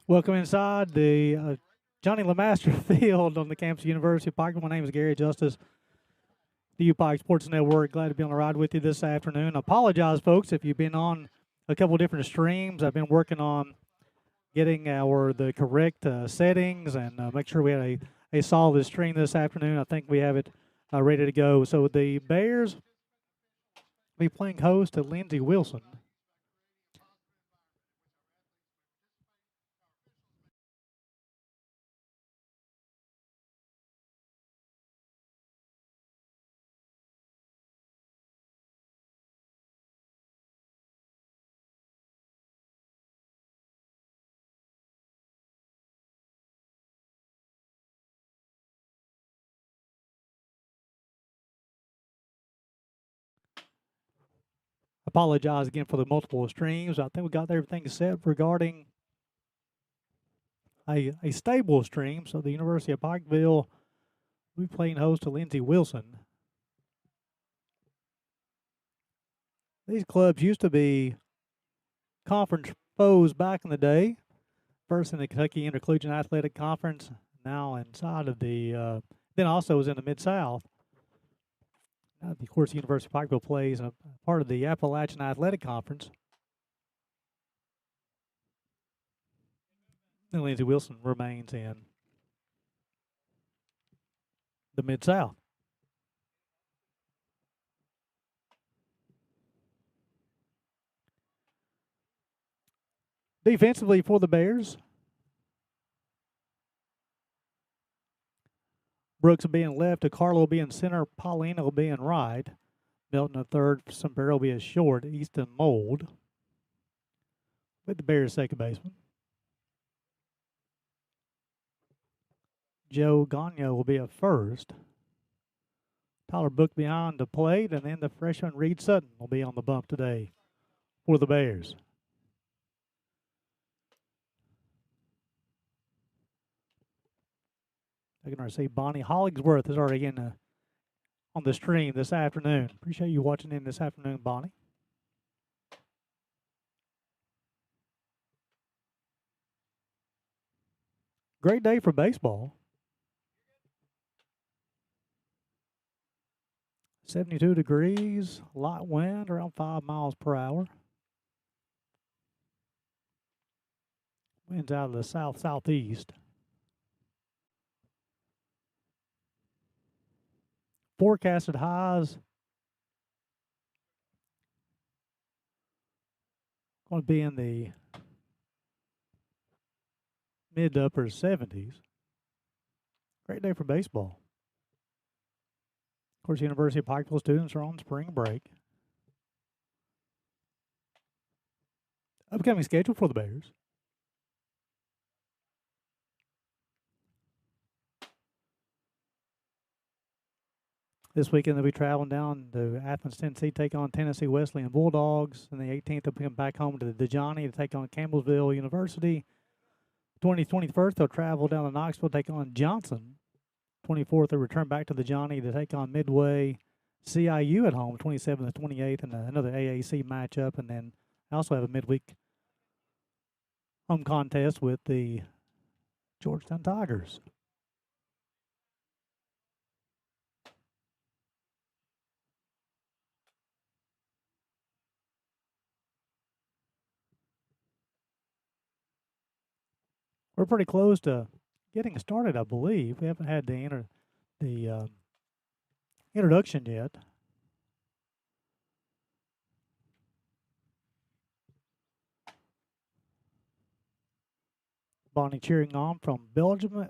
Welcome inside the Johnny Lemaster Field on the campus of University of Pike. My name is Gary Justice, the UPIKE Sports Network. Glad to be on the ride with you this afternoon. I apologize, folks, if you've been on a couple different streams. I've been working on getting the correct settings and make sure we had a solid stream this afternoon. I think we have it ready to go. So the Bears will be playing host to Lindsey Wilson. Apologize again for the multiple streams. I think we got everything set regarding a stable stream. So the University of Pikeville will be playing host to Lindsey Wilson. These clubs used to be conference foes back in the day. First in the Kentucky Intercollegiate Athletic Conference, now inside of the, then also was in the Mid-South. Of course, the University of Pikeville plays a part of the Appalachian Athletic Conference. And Lindsey Wilson remains in the Mid-South. Defensively for the Bears, Brooks will be in left, DeCarlo will be in center, Paulino will be in right, Milton a third, Sombrero will be a short, Easton Mold with the Bears second baseman. Joe Gagno will be at first. Tyler Book behind the plate, and then the freshman Reed Sutton will be on the bump today for the Bears. I can already see Bonnie Hollingsworth is already on the stream this afternoon. Appreciate you watching in this afternoon, Bonnie. Great day for baseball. 72 degrees, light wind around 5 miles per hour. Winds out of the south-southeast. Forecasted highs going to be in the mid to upper 70s. Great day for baseball. Of course, University of Pikeville students are on spring break. Upcoming schedule for the Bears. This weekend they'll be traveling down to Athens, Tennessee, take on Tennessee Wesleyan Bulldogs. And the 18th they'll come back home to the DeJohnny to take on Campbellsville University. 21st they'll travel down to Knoxville, take on Johnson. 24th they'll return back to the Johnny to take on Midway CIU at home. 27th and 28th and another AAC matchup. And then I also have a midweek home contest with the Georgetown Tigers. We're pretty close to getting started, I believe. We haven't had the introduction yet. Bonnie cheering on from Bellingham,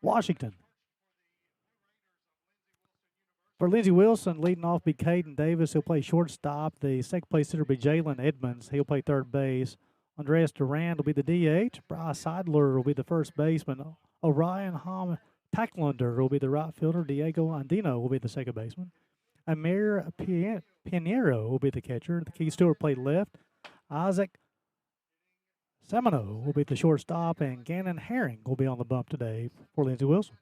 Washington. For Lindsey Wilson, leading off be Caden Davis. He'll play shortstop. The second place hitter will be Jalen Edmonds. He'll play third base. Andreas Durand will be the DH. Bryce Seidler will be the first baseman. Orion Tacklander will be the right fielder. Diego Andino will be the second baseman. Amir Pinheiro will be the catcher. The Key Stewart played left. Isaac Semino will be the shortstop, and Gannon Herring will be on the bump today for Lindsey Wilson.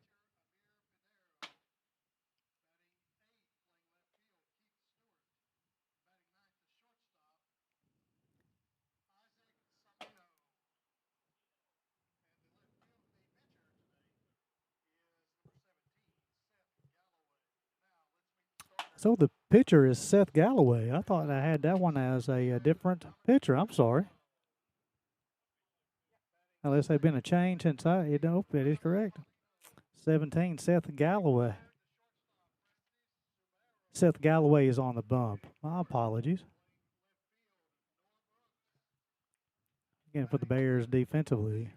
So the pitcher is Seth Galloway. I thought I had that one as a different pitcher. I'm sorry. Unless there's been a change since nope, it is correct. 17, Seth Galloway. Seth Galloway is on the bump. My apologies. Again, for the Bears defensively.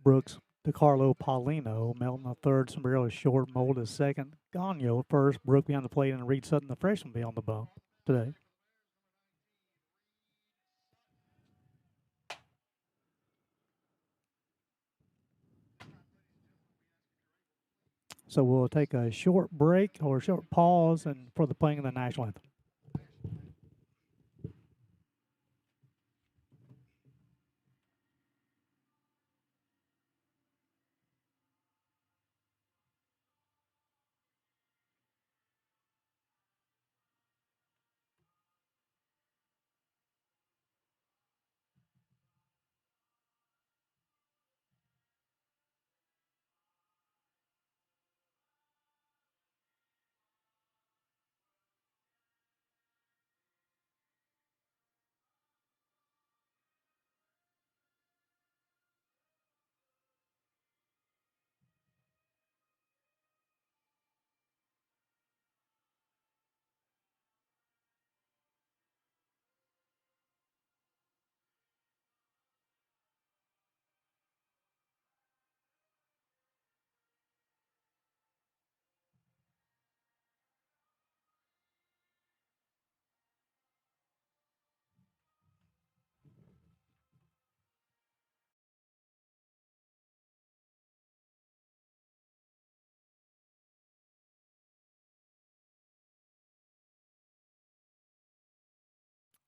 Brooks, DeCarlo, Paulino, Melton the third, Sombrero short, Mold is second, Gagno first, Brook behind the plate, and Reed Sutton, the freshman, be on the bump today. So we'll take a short break or a short pause and for the playing of the national anthem.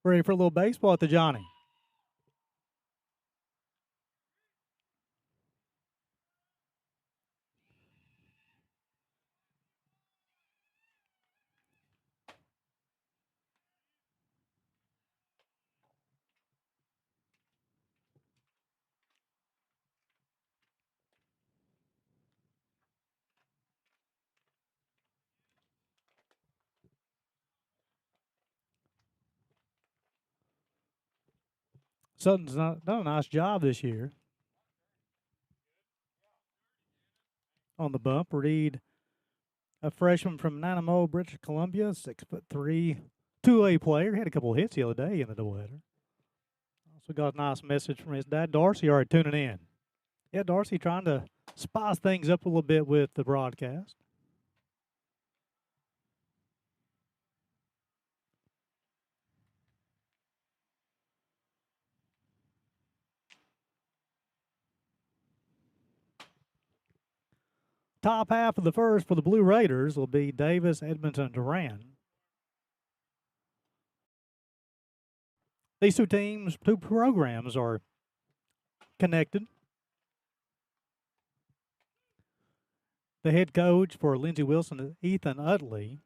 Ready for a little baseball at the Johnny. Sutton's done a nice job this year on the bump. Reed, a freshman from Nanaimo, British Columbia, 6'3", 2A player. He had a couple of hits the other day in the doubleheader. Also got a nice message from his dad, Darcy, already tuning in. Yeah, Darcy trying to spice things up a little bit with the broadcast. Top half of the first for the Blue Raiders will be Davis, Edmonton, Duran. These two programs are connected. The head coach for Lindsey Wilson is Ethan Utley.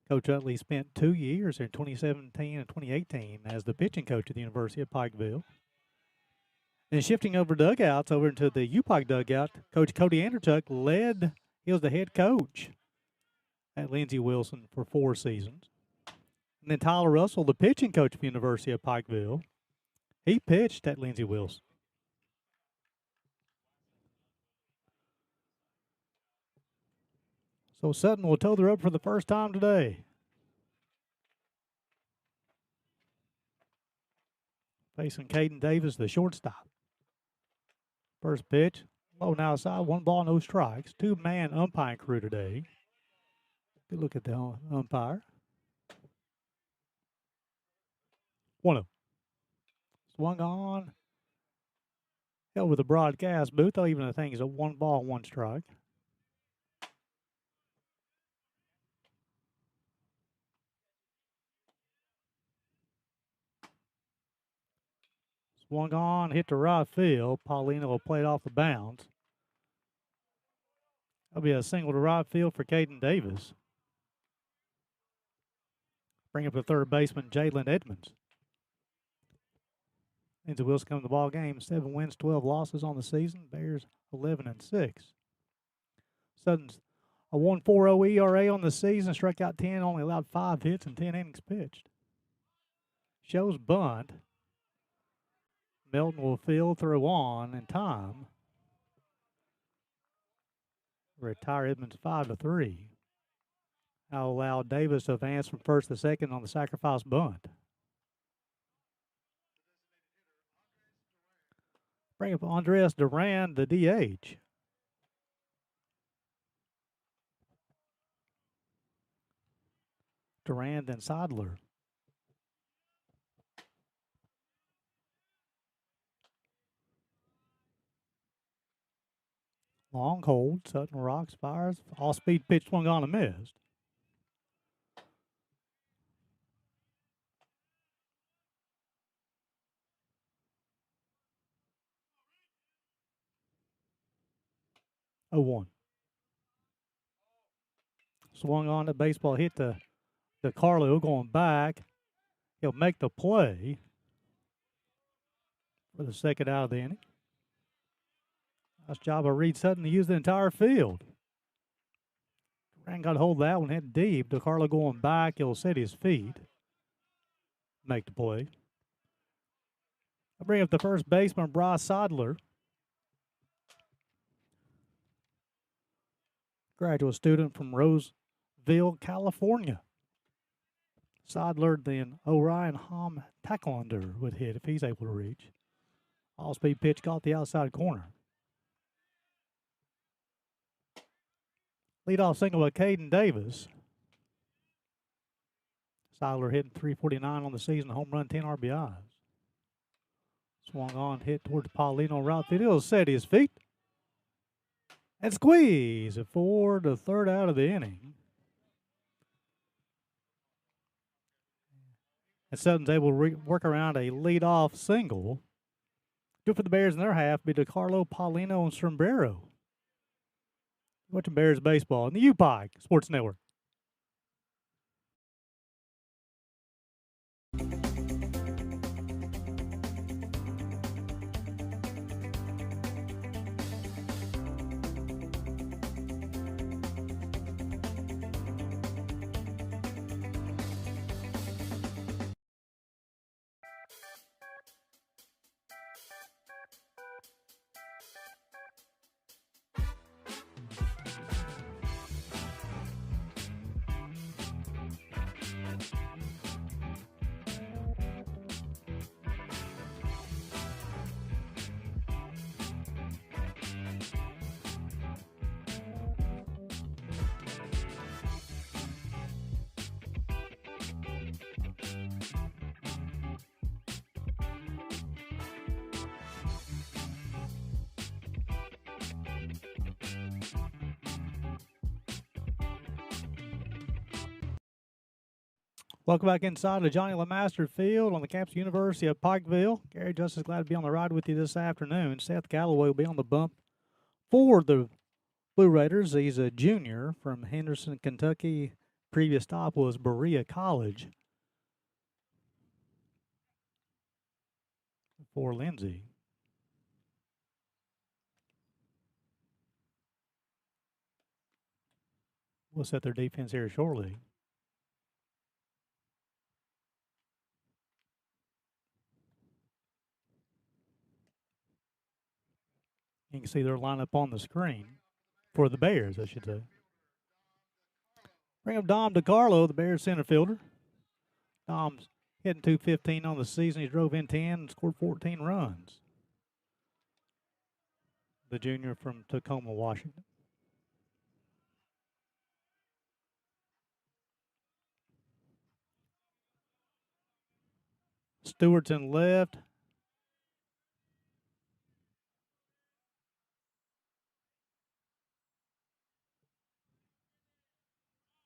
Coach Utley spent 2 years in 2017 and 2018 as the pitching coach at the University of Pikeville. And shifting over dugouts over into the UPIKE dugout, Coach Cody Anderchuk he was the head coach at Lindsey Wilson for 4 seasons. And then Tyler Russell, the pitching coach at the University of Pikeville, he pitched at Lindsey Wilson. So Sutton will toe the rope for the first time today. Facing Caden Davis, the shortstop. First pitch, low and outside, 1 ball, no strikes. 2-man umpiring crew today. Good look at the umpire. 1-0. Swung on. Over the broadcast booth, even the thing is a 1 ball, 1 strike. Swung on, hit to right field. Paulino will play it off the bounds. That'll be a single to right field for Caden Davis. Bring up the third baseman, Jalen Edmonds. Lindsey Wilson come to the ball game. 7 wins, 12 losses on the season. Bears 11-6. Sutton's a 1.40 ERA on the season. Struck out 10. Only allowed 5 hits and 10 innings pitched. Shows bunt. Melton will field through on in time. Retire Edmonds 5-3. I'll allow Davis to advance from first to second on the sacrifice bunt. Bring up Andres Duran, the DH. Duran, then Seidler. Long hold. Sutton rocks, fires. All-speed pitch swung on and missed. Oh, 1. Swung on the baseball, hit the Carlo going back. He'll make the play for the second out of the inning. Nice job of Reed Sutton to use the entire field. Duran got hold of that one, hit deep. DeCarlo going back. He'll set his feet. Make the play. I'll bring up the first baseman, Bryce Seidler. Graduate student from Roseville, California. Seidler, then Orion Hom Tacklander would hit if he's able to reach. All-speed pitch caught the outside corner. Leadoff single by Caden Davis. Seidler hitting .349 on the season, home run, 10 RBIs. Swung on, hit towards Paulino right field. He'll set his feet and squeeze it for the third out of the inning. And Sutton's able to work around a leadoff single. Good for the Bears in their half be DeCarlo, Paulino, and Sombrero. Watching Bears baseball on the UPIKE Sports Network. Welcome back inside the Johnny LeMaster Field on the campus University of Pikeville. Gary Justice glad to be on the ride with you this afternoon. Seth Galloway will be on the bump for the Blue Raiders. He's a junior from Henderson, Kentucky. Previous stop was Berea College for Lindsey. We'll set their defense here shortly. You can see their lineup on the screen for the Bears, I should say. Bring up Dom DeCarlo, the Bears center fielder. Dom's hitting .215 on the season. He drove in 10 and scored 14 runs. The junior from Tacoma, Washington. Stewart's in left.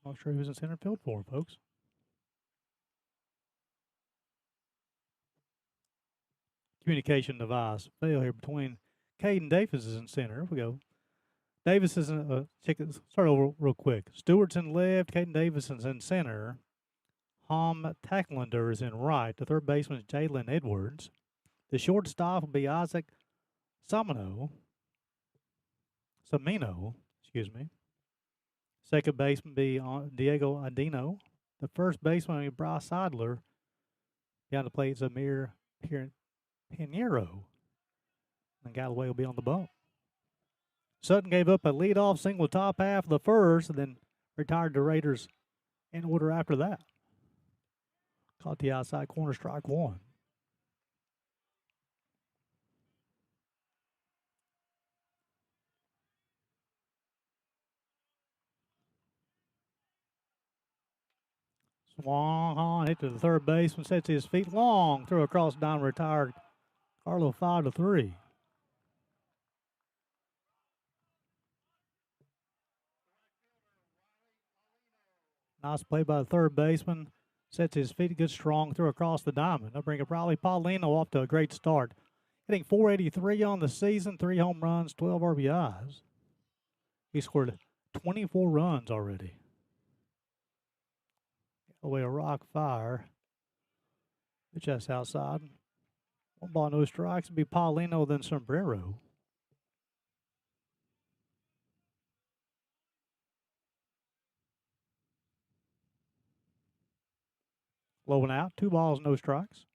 Not sure who's in center field for him, folks. Communication device fail here between Caden Davis is in center. Here we go. Davis is in, start over real quick. Stewart's in left. Caden Davis is in center. Hom Tacklander is in right. The third baseman is Jalen Edwards. The shortstop will be Isaac Samino, excuse me. Second baseman be Diego Adino. The first baseman will be Bryce Seidler. Behind the plate is Amir Pinheiro. And Galloway will be on the bump. Sutton gave up a leadoff single top half of the first and then retired the Raiders in order after that. Caught the outside corner, strike one. Swung on, hit to the third baseman, sets his feet long, throw across down, retired Carlo 5-3. Nice play by the third baseman. Sets his feet, good strong throw across the diamond. They'll bring up Riley Paulino off to a great start. Hitting .483 on the season, 3 home runs, 12 RBIs. He scored 24 runs already. Away a rock fire. Pitch that's outside. 1 ball, no strikes. It'll be Paulino, then Sombrero. Low and out. 2 balls, no strikes.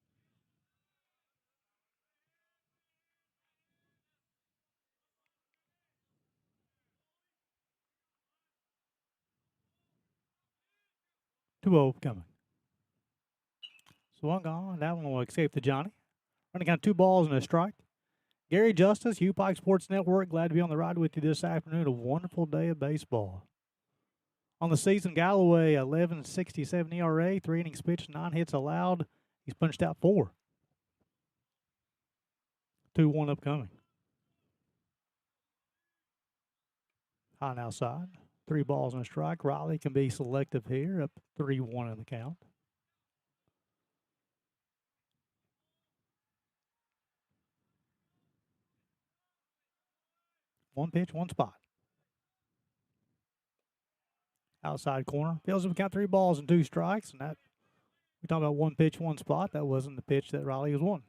Two-0 coming. Swung on. That one will escape to Johnny. Running count 2 balls and a strike. Gary Justice, UPIKE Sports Network. Glad to be on the ride with you this afternoon. A wonderful day of baseball. On the season, Galloway, 11.67 ERA, 3 innings pitched, 9 hits allowed. He's punched out 4. 2-1 upcoming. High and outside. 3 balls and a strike. Riley can be selective here. Up 3-1 in the count. One pitch, one spot. Outside corner. Fields him count 3 balls and 2 strikes. And that, we talking about one pitch, one spot. That wasn't the pitch that Riley was wanting.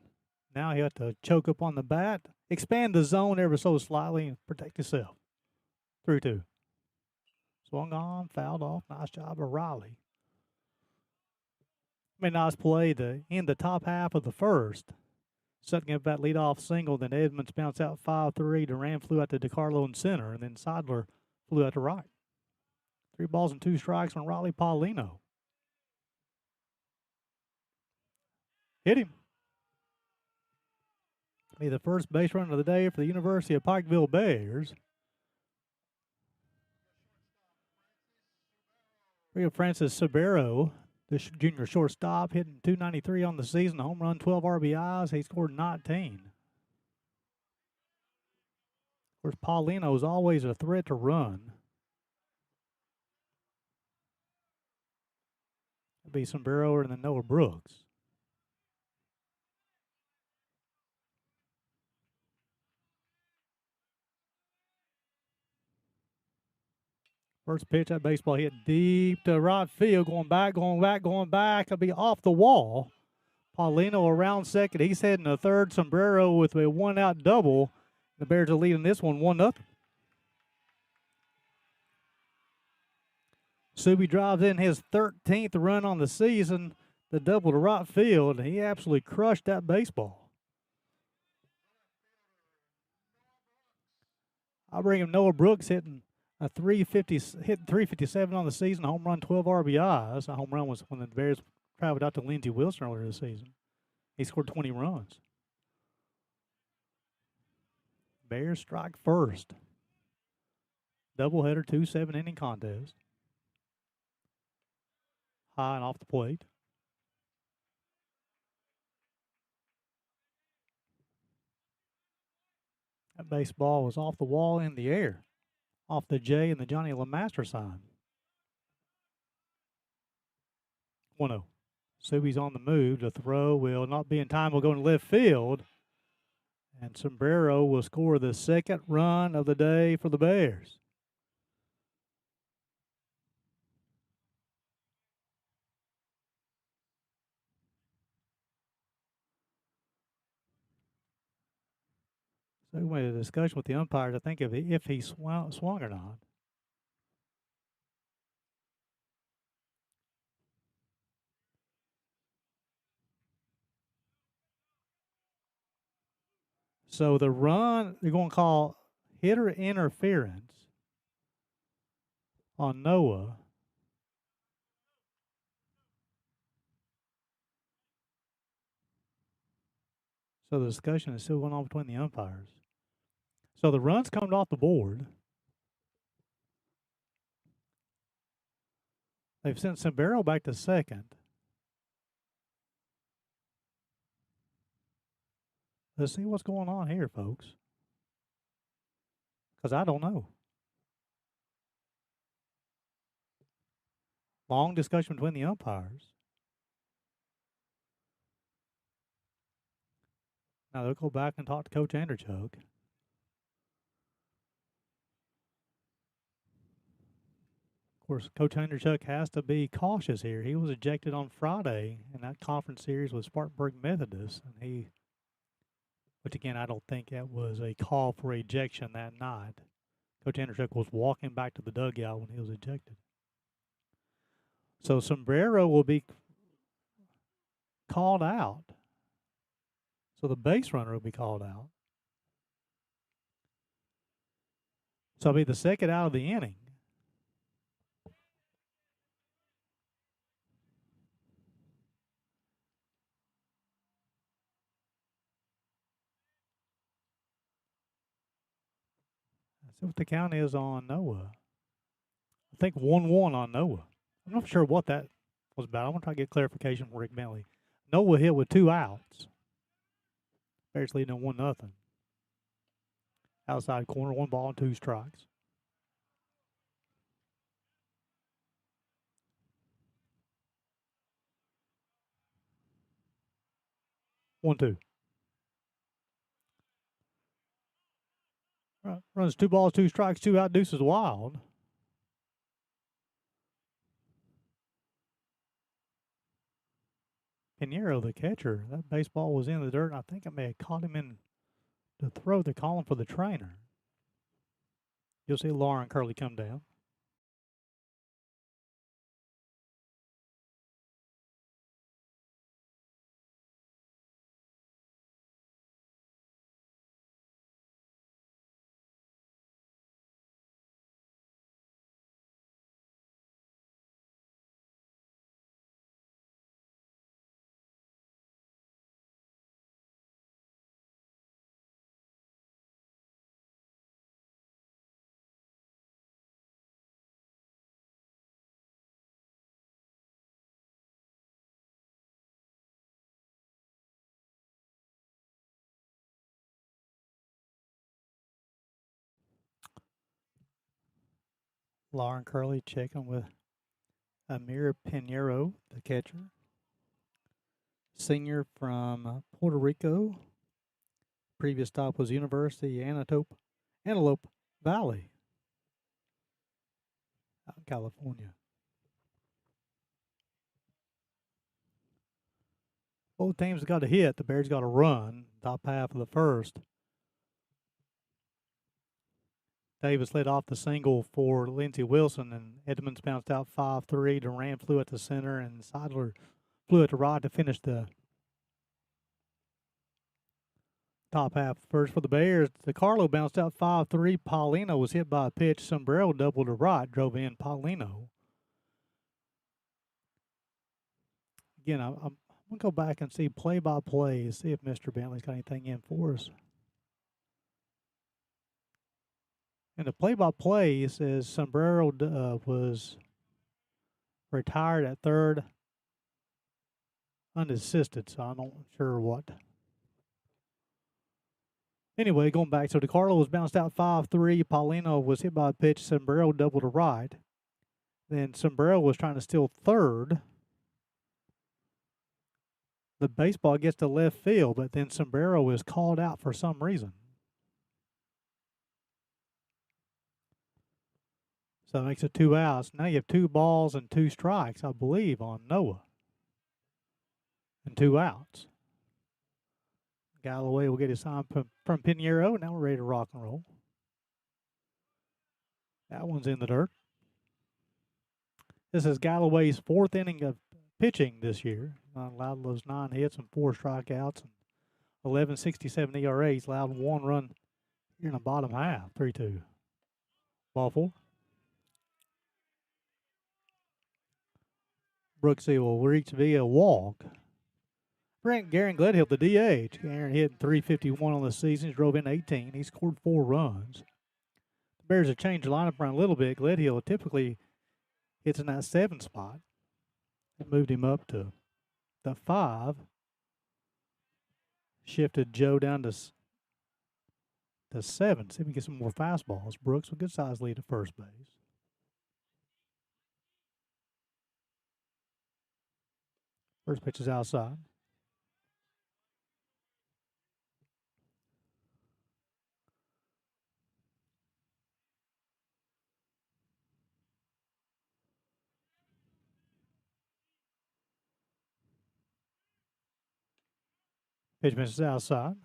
Now he had to choke up on the bat, expand the zone ever so slightly, and protect himself. 3-2. Swung on, fouled off. Nice job of Riley. Nice play to end the top half of the first. Sutton gave that leadoff single, then Edmonds bounced out 5-3. Duran flew out to DeCarlo in center, and then Seidler flew out to right. 3 balls and 2 strikes on Riley Paulino. Hit him. Be the first base runner of the day for the University of Pikeville Bears. We have Francis Sabero, the junior shortstop, hitting .293 on the season, home run, 12 RBIs. He scored 19. Of course, Paulino is always a threat to run. It'll be Sombrero and then Noah Brooks. First pitch, that baseball hit deep to right field, going back. It'll be off the wall. Paulino around second. He's heading to third. Sombrero with a 1-out double. The Bears are leading this one 1-0. Subi drives in his 13th run on the season, the double to right field. He absolutely crushed that baseball. I'll bring him Noah Brooks hitting a 357 on the season, home run, 12 RBIs. A home run was when the Bears traveled out to Lindsey Wilson earlier this season. He scored 20 runs. Bears strike first. Doubleheader, 2 7-inning contest. High and off the plate. That baseball was off the wall in the air. Off the J and the Johnny LeMaster sign. 1-0. Subi's on the move. The throw will not be in time. Will go in left field. And Sombrero will score the second run of the day for the Bears. So we made a discussion with the umpires, I think, if he swung or not. So the run, they're going to call hitter interference on Noah. So the discussion is still going on between the umpires. So the run's coming off the board. They've sent Sombrero back to second. Let's see what's going on here, folks. Because I don't know. Long discussion between the umpires. Now they'll go back and talk to Coach Anderchuk. Of course, Coach Anderchuk has to be cautious here. He was ejected on Friday in that conference series with Spartanburg Methodist, and which again, I don't think that was a call for ejection that night. Coach Anderchuk was walking back to the dugout when he was ejected. So Sombrero will be called out. So the base runner will be called out. So it'll be the second out of the inning. Let's see what the count is on Noah. I think 1-1 on Noah. I'm not sure what that was about. I want to try to get clarification from Rick Bentley. Noah hit with 2 outs. Bears leading 1-0. Outside corner, 1 ball and 2 strikes. One, 2. Runs 2 balls, 2 strikes, 2 out, deuces wild. Pinheiro, the catcher, that baseball was in the dirt, and I think it may have caught him in the throat. They're calling for the trainer. You'll see Lauren Curley come down. Lauren Curley checking with Amir Pinheiro, the catcher. Senior from Puerto Rico. Previous stop was University Antelope Valley out in California. Both teams got a hit. The Bears got a run, top half of the first. Davis led off the single for Lindsey Wilson, and Edmonds bounced out 5-3. Durant flew at the center, and Seidler flew at the right to finish the top half first for the Bears. DeCarlo bounced out 5-3. Paulino was hit by a pitch. Sombrero doubled to right, drove in Paulino. Again, I'm going to go back and see play-by-play, see if Mr. Bentley's got anything in for us. And the play-by-play says Sombrero was retired at third unassisted, so I'm not sure what. Anyway, going back, so DeCarlo was bounced out 5-3. Paulino was hit by a pitch. Sombrero doubled to right. Then Sombrero was trying to steal third. The baseball gets to left field, but then Sombrero is called out for some reason. So that makes it 2 outs. Now you have 2 balls and 2 strikes, I believe, on Noah. And 2 outs. Galloway will get his sign from Pinheiro. Now we're ready to rock and roll. That one's in the dirt. This is Galloway's 4th inning of pitching this year. Allowed those 9 hits and 4 strikeouts and 11.67 ERA. He's allowed 1 run here in the bottom half. 3-2. Ball 4. Brooksy will reach via walk. Garen Gledhill, the DH. Garen hit 351 on the season. He drove in 18. He scored 4 runs. The Bears have changed the lineup around a little bit. Gledhill typically hits in that 7 spot. It moved him up to the 5. Shifted Joe down to 7. See if we can get some more fastballs. Brooks with good size lead at first base. First pitch is outside. Pitch misses outside.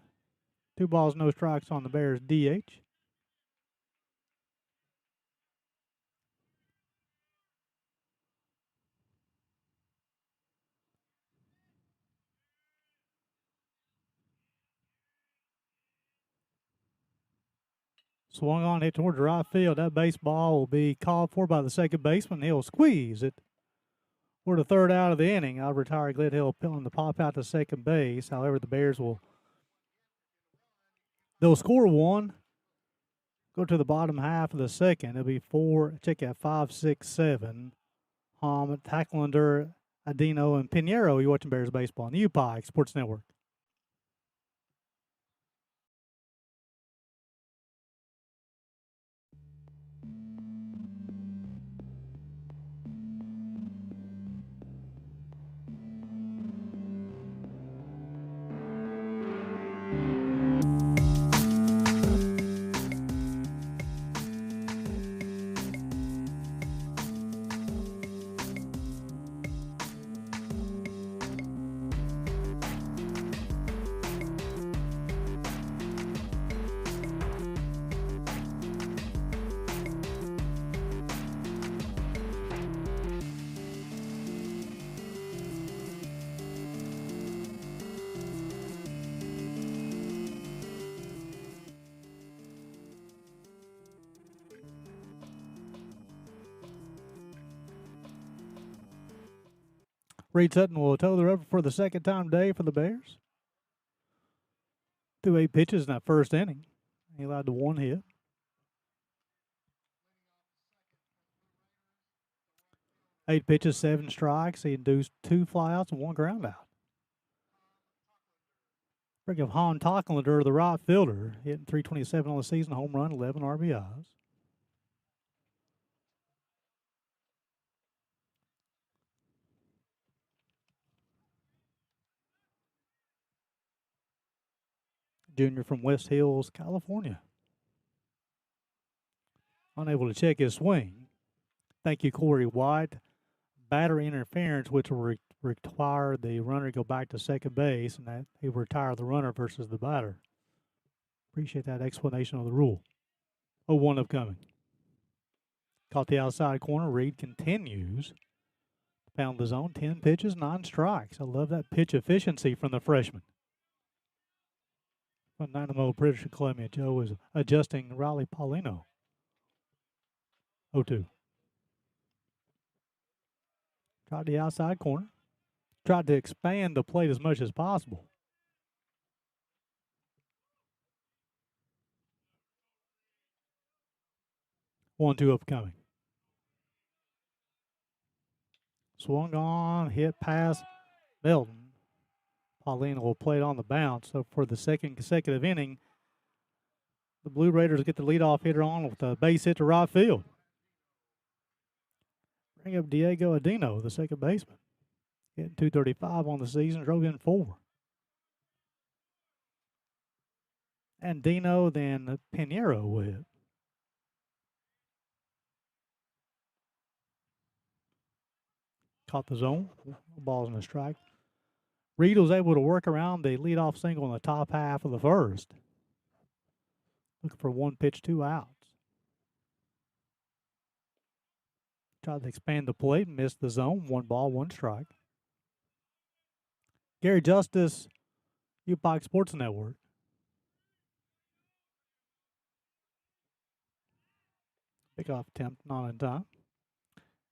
2 balls, no strikes on the Bears DH. Swung on, hit towards the right field. That baseball will be called for by the second baseman. He'll squeeze it. We're the 3rd out of the inning. I'll retire Gledhill, pilling the pop out to second base. However, the Bears they'll score 1. Go to the bottom half of the second. It'll be 4. Check out 5, 6, 7. Tacklander, Adino, and Pinheiro. You're watching Bears baseball on the UPIKE Sports Network. Reed Sutton will toe the rubber for the second time today for the Bears. 2 8 pitches in that first inning. He allowed the 1 hit. Eight pitches, 7 strikes. He induced 2 flyouts and 1 ground out. Bring of Han Tocklander, the right fielder, hitting 327 on the season, home run, 11 RBIs. Junior from West Hills, California. Unable to check his swing. Thank you, Corey White. Batter interference, which will require the runner to go back to second base, and that he will retire the runner versus the batter. Appreciate that explanation of the rule. 0-1 upcoming. Caught the outside corner. Reed continues. Pound the zone. 10 pitches, 9 strikes. I love that pitch efficiency from the freshman. From Dynamo, British Columbia, Joe is adjusting Riley Paulino. 0-2. Tried the outside corner. Tried to expand the plate as much as possible. One, two upcoming. Swung on, hit past Melton. Paulino will play it on the bounce. So for the second consecutive inning, the Blue Raiders get the leadoff hitter on with a base hit to right field. Bring up Diego Adino, the second baseman. Hitting 235 on the season, drove in 4. And Dino, then Pinheiro will hit. Caught the zone. Ball's in a strike. Reed was able to work around the leadoff single in the top half of the first. Looking for one pitch, 2 outs. Tried to expand the plate and missed the zone. 1 ball, 1 strike. Gary Justice, UPIKE Sports Network. Pickoff attempt not in time.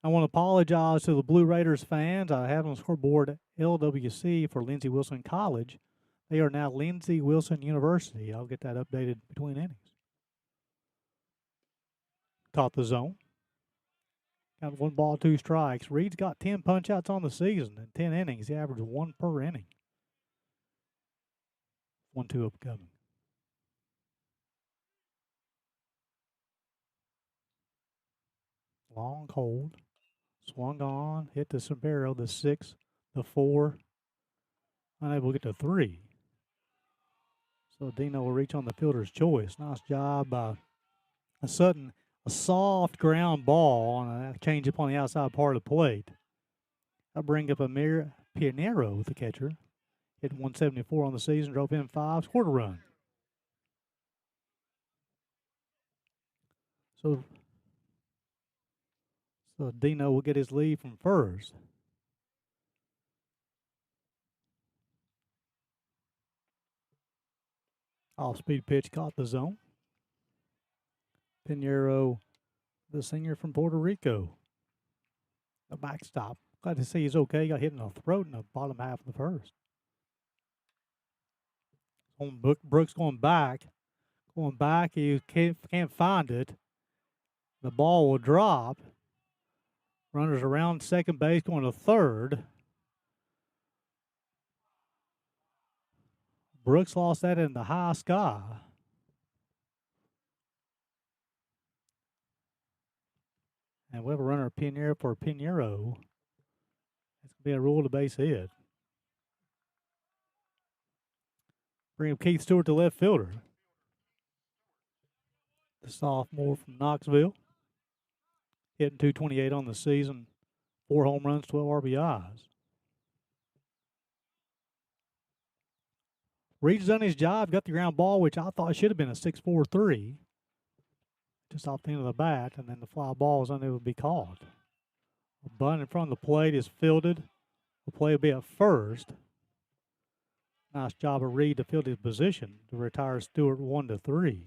I want to apologize to the Blue Raiders fans. I have on the scoreboard LWC for Lindsey Wilson College. They are now Lindsey Wilson University. I'll get that updated between innings. Caught the zone. Got 1 ball, 2 strikes. Reed's got 10 punch-outs on the season in 10 innings. He averaged 1 per inning. 1-2 upcoming. Long hold. Swung on. Hit the sombrero, the 6, the 4. Unable to get to 3. So Dino will reach on the fielder's choice. Nice job by Sutton. A soft ground ball on a change up on the outside part of the plate. I bring up Amir Pianero, the catcher. Hit 174 on the season, drove in 5, scored a run. So Dino will get his lead from first. Off-speed pitch caught the zone. Pinheiro, the senior from Puerto Rico. The backstop. Glad to see he's okay. Got hit in the throat in the bottom half of the first. Brooks going back. He can't find it. The ball will drop. Runners around second base, going to third. Brooks lost that in the high sky. And we have a runner Pinheiro for Pinheiro. It's going to be a rule to base hit. Bring up Keith Stewart, the left fielder. The sophomore from Knoxville. Hitting .228 on the season. 4 home runs, 12 RBIs. Reed's done his job, got the ground ball, which I thought should have been a 6-4-3. Just off the end of the bat, and then the fly ball is unable to be caught. A bunt in front of the plate is fielded. The play will be at first. Nice job of Reed to field his position to retire Stewart 1-3. He's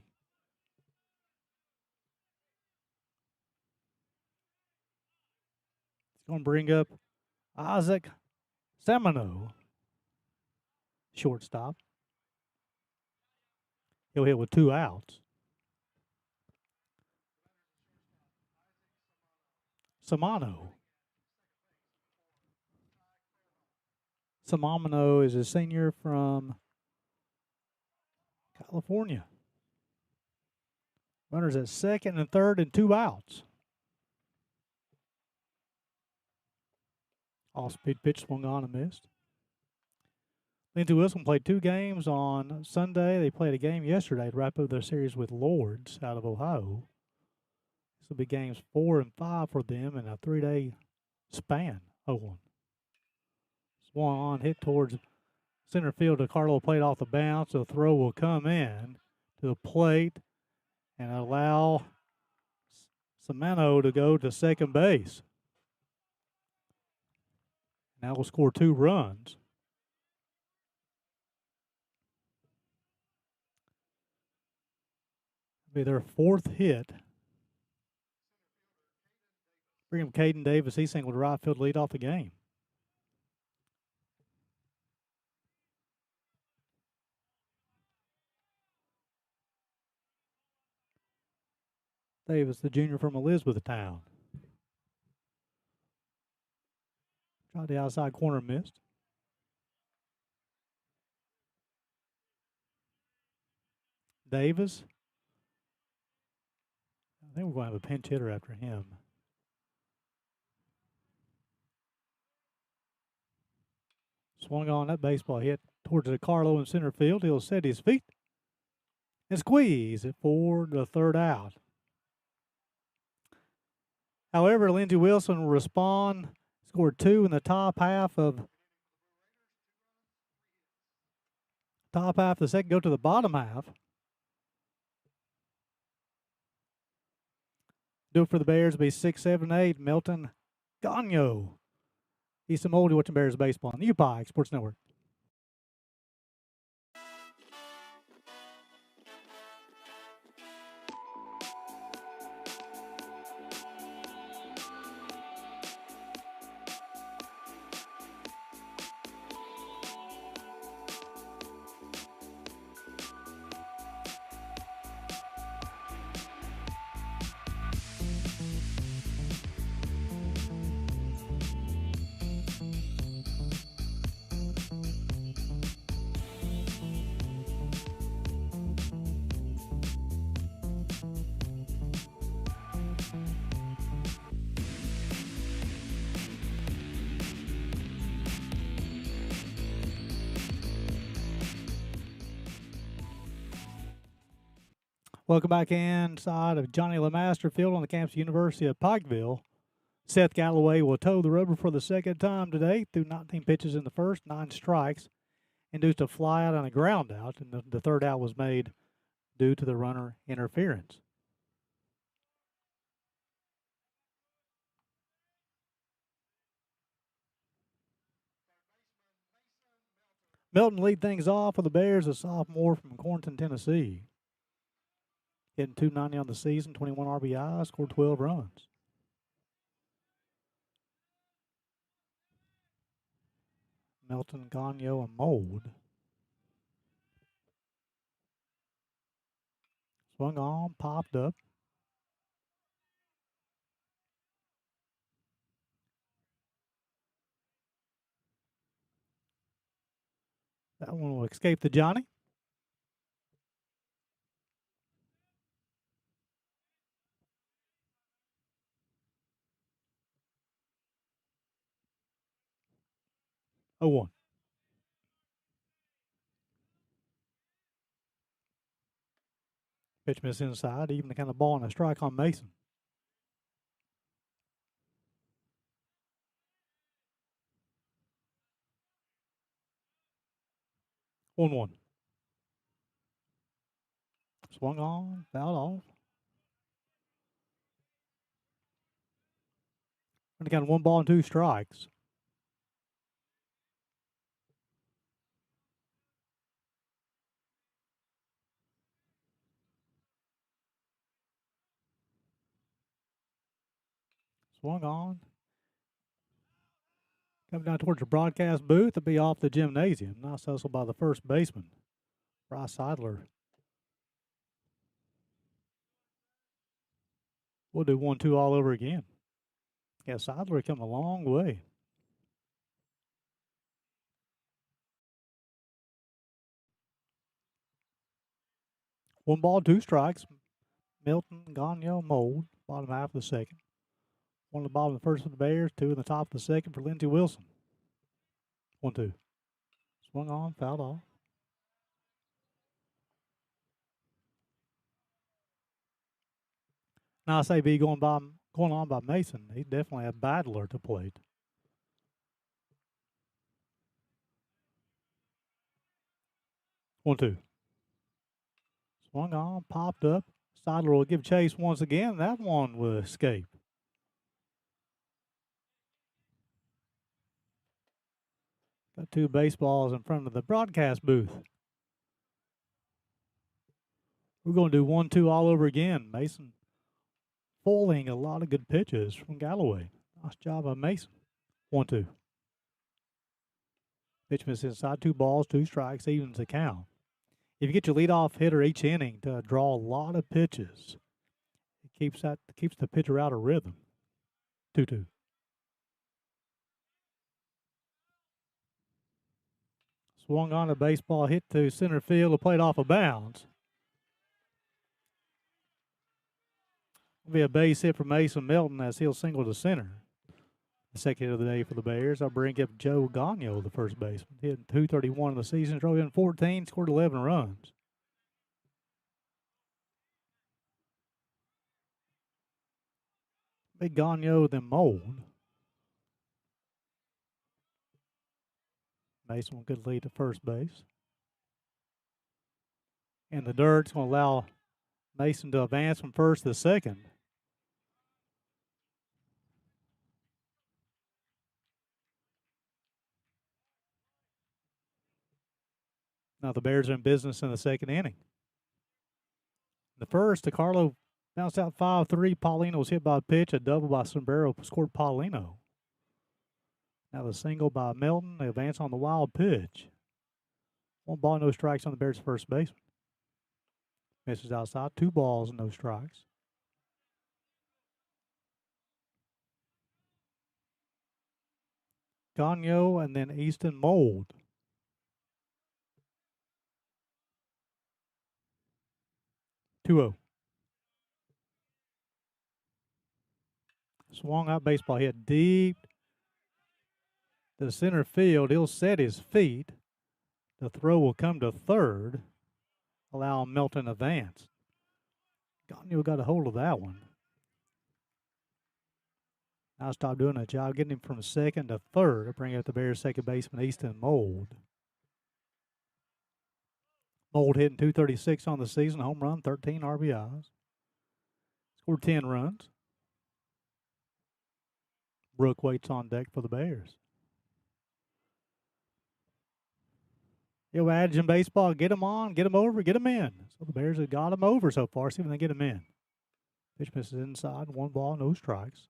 going to bring up Isaac Samano, shortstop. He'll hit with 2 outs. Samano is a senior from California. Runners at second and third and 2 outs. Off-speed pitch swung on and missed. Lindsey Wilson played 2 games on Sunday. They played a game yesterday to wrap up their series with Lords out of Ohio. This will be games 4 and 5 for them in a 3-day span. 0-1. Swung on, hit towards center field. DeCarlo played off the bounce. The throw will come in to the plate and allow Samano to go to second base. Now we'll score 2 runs. Be their 4th hit. Bring him Caden Davis. He singled right field lead off the game. Davis, the junior from Elizabethtown. Tried the outside corner, missed. Davis. I think we're going to have a pinch hitter after him. Swung on that baseball hit towards DeCarlo in center field. He'll set his feet and squeeze it for the 3rd out. However, Lindsey Wilson will respond. Scored 2 in the top half of Top half of the second, go to the bottom half. Do it for the Bears, be 6, 7, 8. Milton Gagno. He's some oldie watching Bears baseball on the UPIKE Sports Network. Welcome back inside of Johnny Lemaster Field on the campus of University of Pikeville. Seth Galloway will toe the rubber for the second time today through 19 pitches in the first, 9 strikes, induced a fly out and a ground out, and the third out was made due to the runner interference. Milton lead things off for the Bears, a sophomore from Cornton, Tennessee. Hitting .290 on the season, 21 RBI, scored 12 runs. Milton, Gagno, and Mold. Swung on, popped up. That one will escape to Johnny. Oh, 1. Pitch miss inside, even the kind of ball and a strike on Mason. 1-1. Swung on, fouled off. And got 1 ball and 2 strikes. Swung on. Coming down towards the broadcast booth to be off the gymnasium. Nice hustle by the first baseman, Bryce Seidler. We'll do 1-2 all over again. Yeah, Seidler come a long way. One ball, 2 strikes. Milton, Gagno, Mold, bottom half of the second. 1 at the bottom of the first for the Bears, 2 in the top of the second for Lindsey Wilson. 1-2. Swung on, fouled off. Nice AB going on by Mason. He's definitely a battler to plate. 1-2. Swung on, popped up. Seidler will give chase once again. That one will escape. Got 2 baseballs in front of the broadcast booth. We're going to do 1-2 all over again. Mason foiling a lot of good pitches from Galloway. Nice job by Mason. 1-2. Pitch miss inside, 2 balls, 2 strikes, evens the count. If you get your leadoff hitter each inning to draw a lot of pitches, it keeps the pitcher out of rhythm. 2-2. Swung on a baseball, hit to center field, a plate off of bounds. It'll be a base hit for Mason Milton as he'll single to center. The second hit of the day for the Bears. I'll bring up Joe Gagno, the first baseman. He hit .231 in the season, drove in 14, scored 11 runs. Big Gagno, then Mold. Mason with good lead to first base. in the dirt. It's going to allow Mason to advance from first to second. Now the Bears are in business in the second inning. The first, DeCarlo bounced out 5-3. Paulino was hit by a pitch. A double by Sombrero scored Paulino. Now the single by Melton. They advance on the wild pitch. 1 ball, no strikes on the Bears' first baseman. Misses outside. 2 balls, no strikes. Gagno and then Easton Mold. Two-0. Swung out baseball hit deep to center field. He'll set his feet. The throw will come to third, allowing Melton advance. Gagno got a hold of that one. Now stop doing a job getting him from second to third to bring up the Bears' second baseman, Easton Mold. Mold hitting .236 on the season, home run, 13 RBIs. Scored 10 runs. Brooke waits on deck for the Bears. Adage in baseball, get them on, get them over, get them in. So the Bears have got them over so far. See if they get them in. Pitch misses inside, 1 ball, no strikes.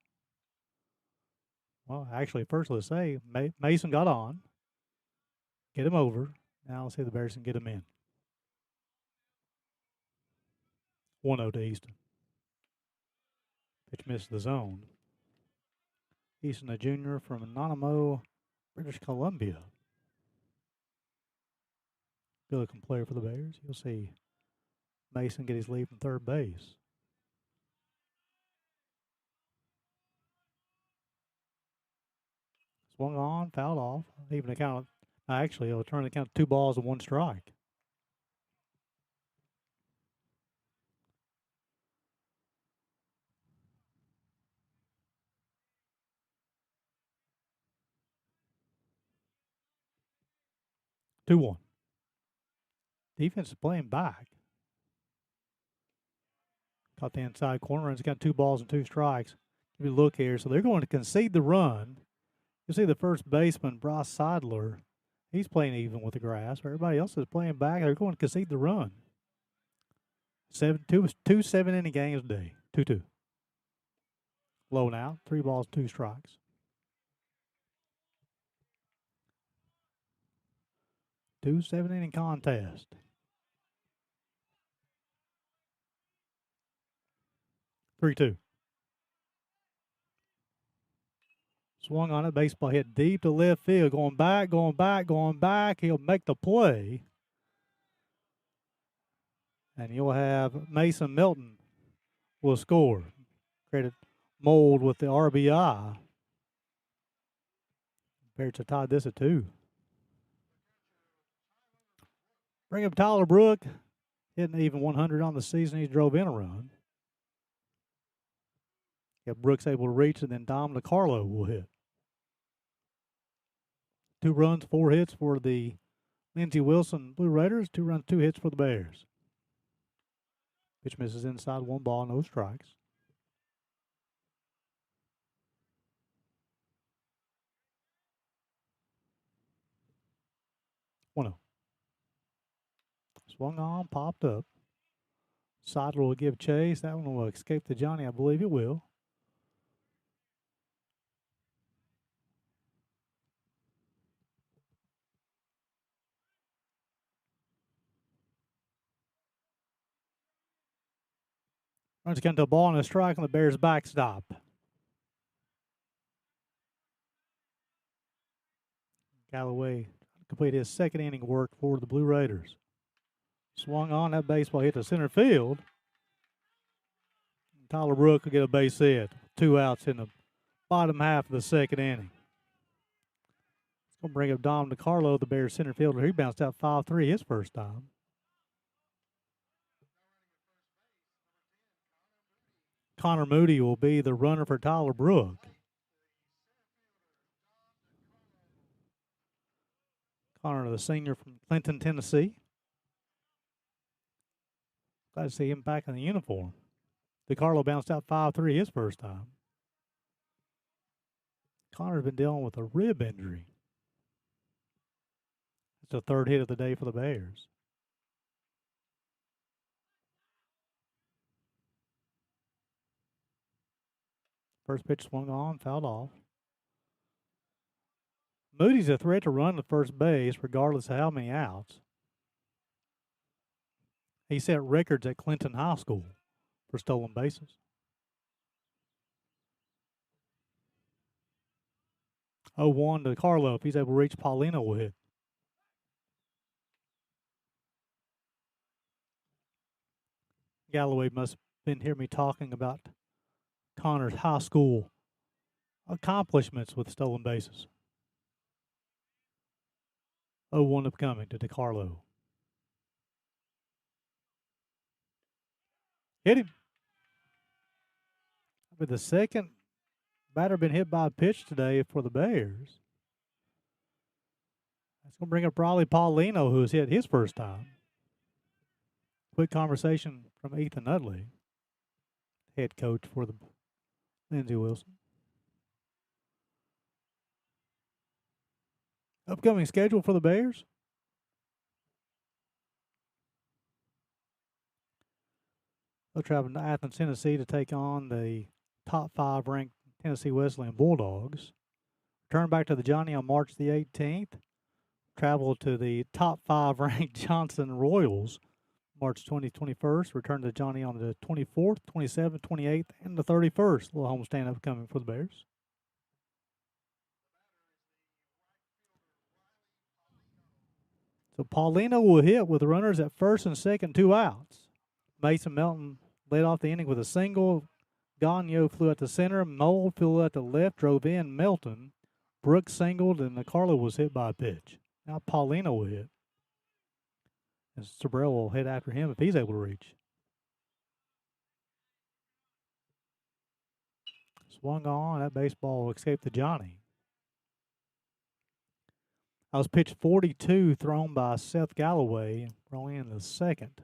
Well, actually, first let's say Mason got on. Get him over. Now let's see if the Bears can get him in. 1-0 to Easton. Pitch missed the zone. Easton, a junior from Nanaimo, British Columbia. Good looking player for the Bears. You'll see Mason get his lead from third base. Swung on, fouled off. Even the count. Actually, he'll turn the count to 2 balls and 1 strike. Two one. Defense is playing back. Caught the inside corner and it's got 2 balls and 2 strikes. Give you a look here. So they're going to concede the run. You see the first baseman, Bryce Seidler. He's playing even with the grass. Everybody else is playing back. They're going to concede the run. 2 7-inning games a day. 2-2. Low now. 3 balls, 2 strikes. Two 7-inning contest. Three two. Swung on it. Baseball hit deep to left field. Going back, going back, going back. He'll make the play. And you'll have Mason Melton will score. Credit Mold with the RBI. Bears have tied this at 2. Bring up Tyler Brook. Hitting even 100 on the season. He drove in a run. If Brooks able to reach, and then Dom DeCarlo will hit. 2 runs, 4 hits for the Lindsey Wilson Blue Raiders. 2 runs, 2 hits for the Bears. Pitch misses inside, 1 ball, no strikes. One. Swung on, popped up. Seidler will give chase. That one will escape to Johnny. I believe it will. Runs count to a ball and a strike on the Bears' backstop. Galloway completed his second inning work for the Blue Raiders. Swung on, that baseball hit to center field. Tyler Brook will get a base hit. 2 outs in the bottom half of the second inning. It's going to bring up Dom DeCarlo, the Bears center fielder. He bounced out 5-3 his first time. Connor Moody will be the runner for Tyler Brook. Connor, the senior from Clinton, Tennessee. Glad to see him back in the uniform. DiCarlo bounced out 5-3 his first time. Connor's been dealing with a rib injury. It's the third hit of the day for the Bears. First pitch swung on, fouled off. Moody's a threat to run to first base regardless of how many outs. He set records at Clinton High School for stolen bases. 0-1 to Carlo. If he's able to reach, Paulino will hit. Galloway must have been hearing me talking about Connor's high school accomplishments with stolen bases. 0-1 upcoming to DiCarlo. Hit him. With the second batter been hit by a pitch today for the Bears. That's going to bring up Raleigh Paulino, who has hit his first time. Quick conversation from Ethan Utley, head coach for the Lindsey Wilson. Upcoming schedule for the Bears. They'll travel to Athens, Tennessee to take on the top 5 ranked Tennessee Wesleyan Bulldogs. Return back to the Johnny on March the 18th. Travel to the top 5 ranked Johnson Royals March 20th, 21st. Return to the Johnny on the 24th, 27th, 28th, and the 31st. Little homestand upcoming for the Bears. So Paulino will hit with runners at first and second, 2 outs. Mason Melton led off the inning with a single. Gagnon flew at the center. Mold flew at the left, drove in Melton. Brooks singled, and DiCarlo was hit by a pitch. Now Paulino will hit. And Sobrell will hit after him if he's able to reach. Swung on. That baseball escaped the Johnny. I was pitch 42 thrown by Seth Galloway, rolling in the second.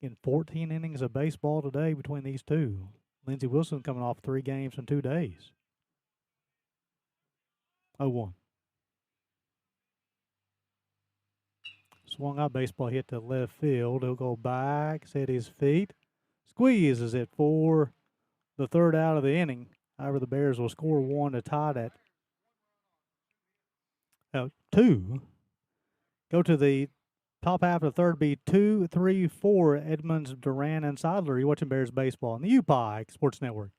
In 14 innings of baseball today between these two. Lindsey Wilson coming off 3 games in 2 days. 0-1. Swung out baseball hit to left field. He'll go back, set his feet. Squeezes it for the third out of the inning. However, the Bears will score 1 to tie it at 2. Go to the top half of the third, be 2, 3, 4, Edmonds, Duran, and Seidler. You're watching Bears baseball on the UPIKE Sports Network.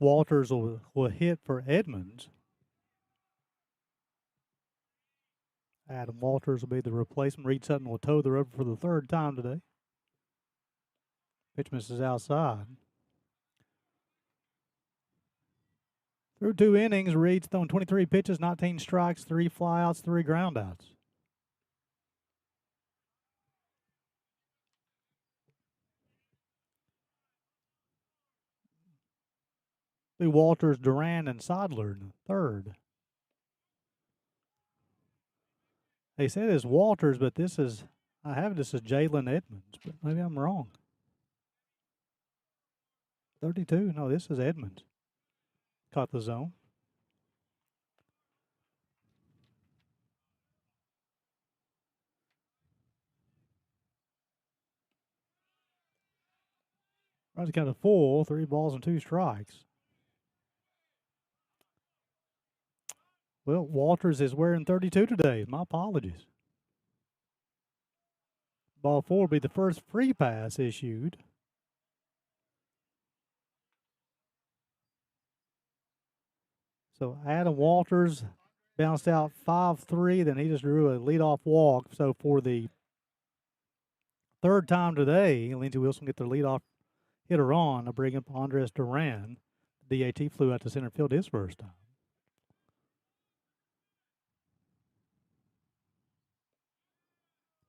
Walters will hit for Edmonds. Adam Walters will be the replacement. Reed Sutton will toe the rubber for the 3rd time today. Pitch misses outside. Through 2 innings, Reed's thrown 23 pitches, 19 strikes, 3 flyouts, 3 groundouts. Walters, Duran, and Seidler in the third. They said it's Walters, but I have this as Jalen Edmonds, but maybe I'm wrong. 32? No, this is Edmonds. Caught the zone. Runs got a full, 3 balls and 2 strikes. Well, Walters is wearing 32 today. My apologies. Ball 4 will be the first free pass issued. So Adam Walters bounced out 5-3, then he just drew a leadoff walk. So for the third time today, Lindsey Wilson get their leadoff hitter on to bring up Andres Duran. The DAT flew out to center field his first time.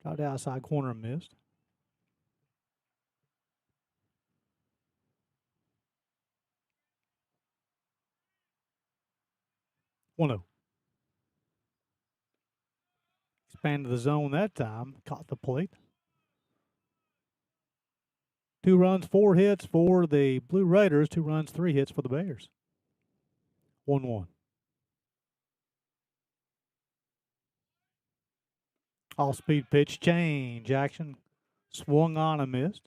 Tried the outside corner and missed. 1-0. Expanded the zone that time. Caught the plate. 2 runs, 4 hits for the Blue Raiders. 2 runs, 3 hits for the Bears. 1-1. Off-speed pitch change action. Swung on and missed.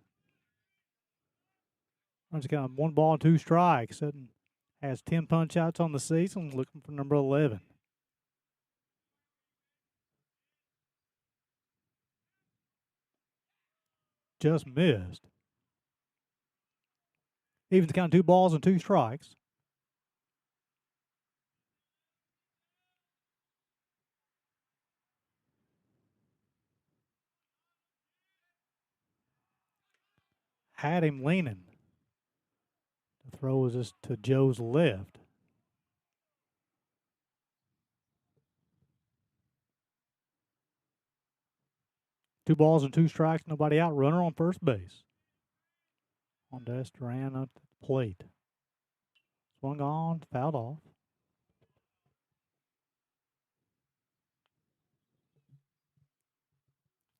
Runs got 1 ball, 2 strikes. Sutton has 10 punch-outs on the season, looking for number 11. Just missed. Evens count 2 balls and 2 strikes. Had him leaning. The throw was just to Joe's left. Two balls and 2 strikes, nobody out. Runner on first base. Andres Duran up the plate. Swung on, fouled off.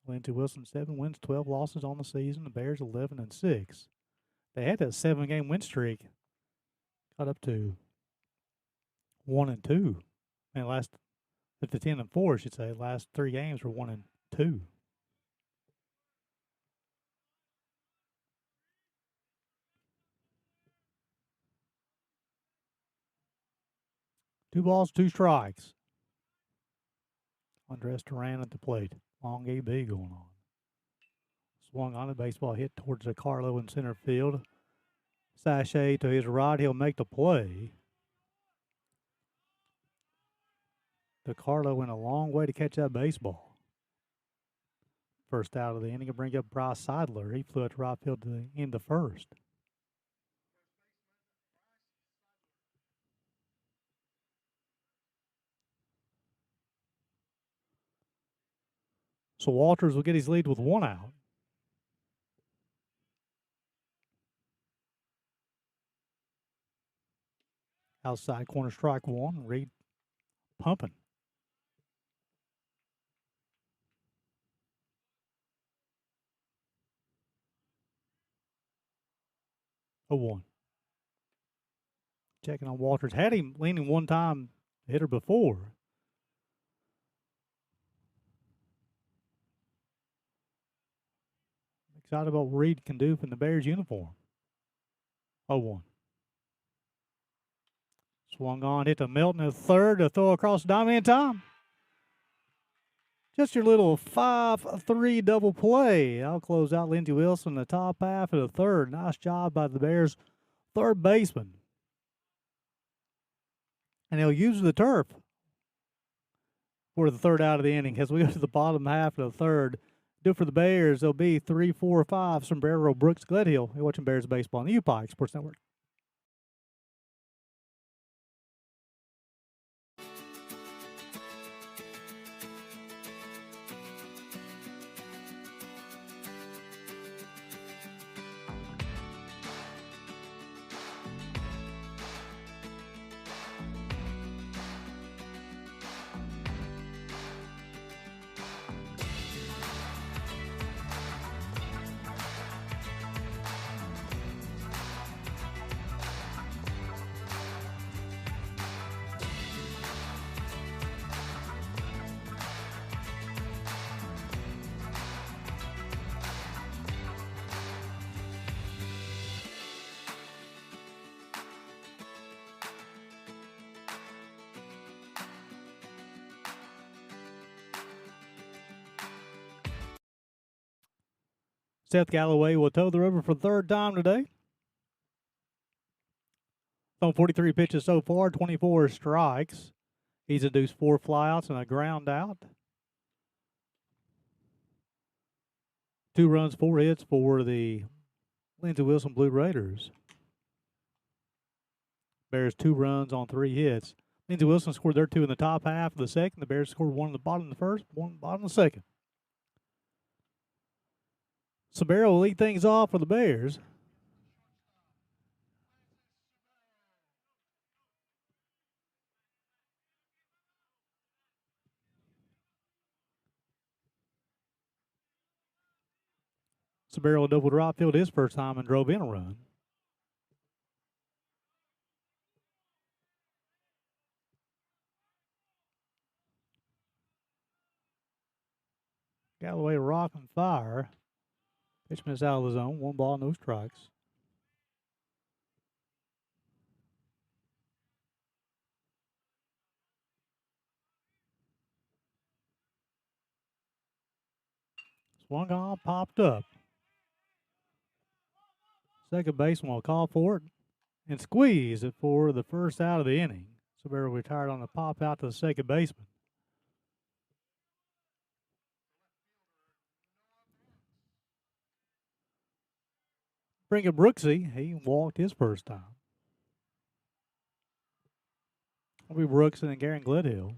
Lindsey Wilson 7 wins, 12 losses on the season. The Bears 11-6. They had that 7-game win streak. Got up to 1-2. And last at the 10-4, I should say. Last 3 games were 1-2. Two balls, 2 strikes. Andres Duran at the plate. Long AB going on. Swung on a baseball hit towards the Carlo in center field. Sachet to his right. He'll make the play. The Carlo went a long way to catch that baseball. First out of the inning, will bring up Bryce Seidler. He flew out to right field to the end of first. So Walters will get his lead with 1 out. Outside corner strike 1. Reed pumping. A 1. Checking on Walters. Had him leaning one time, hitter before. Excited about what Reed can do in the Bears uniform. 0-1. Swung on, hit to Melton at third to throw across the diamond in time. Just your little 5-3 double play. I'll close out Lindsey Wilson, the top half of the third. Nice job by the Bears' third baseman. And he'll use the turf for the third out of the inning as we go to the bottom half of the third. Do for the Bears, there'll be 3, 4, 5. Sombrero, Brooks, Gledhill. You're watching Bears baseball on the UPIKE Sports Network. Seth Galloway will toe the river for third time today. On 43 pitches so far, 24 strikes. He's induced 4 flyouts and a ground out. 2 runs, 4 hits for the Lindsey Wilson Blue Raiders. Bears 2 runs on 3 hits. Lindsey Wilson scored their 2 in the top half of the second. The Bears scored 1 in the bottom of the first, 1 in the bottom of the second. Sabero will lead things off for the Bears. Sabero doubled right field his first time and drove in a run. Galloway rock and fire. Pitch miss out of the zone. 1 ball, no strikes. Swung on, popped up. Second baseman will call for it and squeeze it for the first out of the inning. Sabero retired on a pop out to the second baseman. Bring up Brooksy. He walked his first time. It'll be Brooks and Garen Gledhill.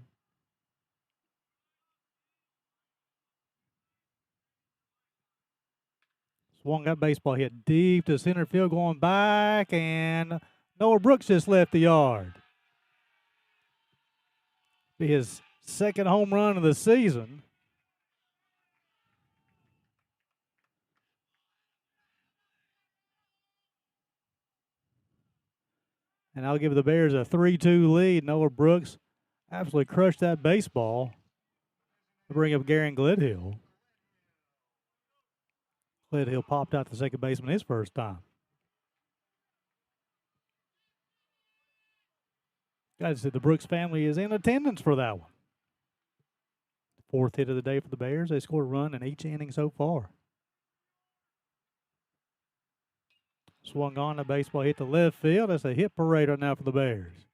Swung that baseball hit deep to center field, going back, and Noah Brooks just left the yard. Be his second home run of the season. And I'll give the Bears a 3-2 lead. Noah Brooks absolutely crushed that baseball to bring up Garen Gledhill. Gledhill popped out the second baseman his first time. Guys said the Brooks family is in attendance for that one. 4th hit of the day for the Bears. They scored a run in each inning so far. Swung on, the baseball hit to left field. That's a hit parade right now for the Bears.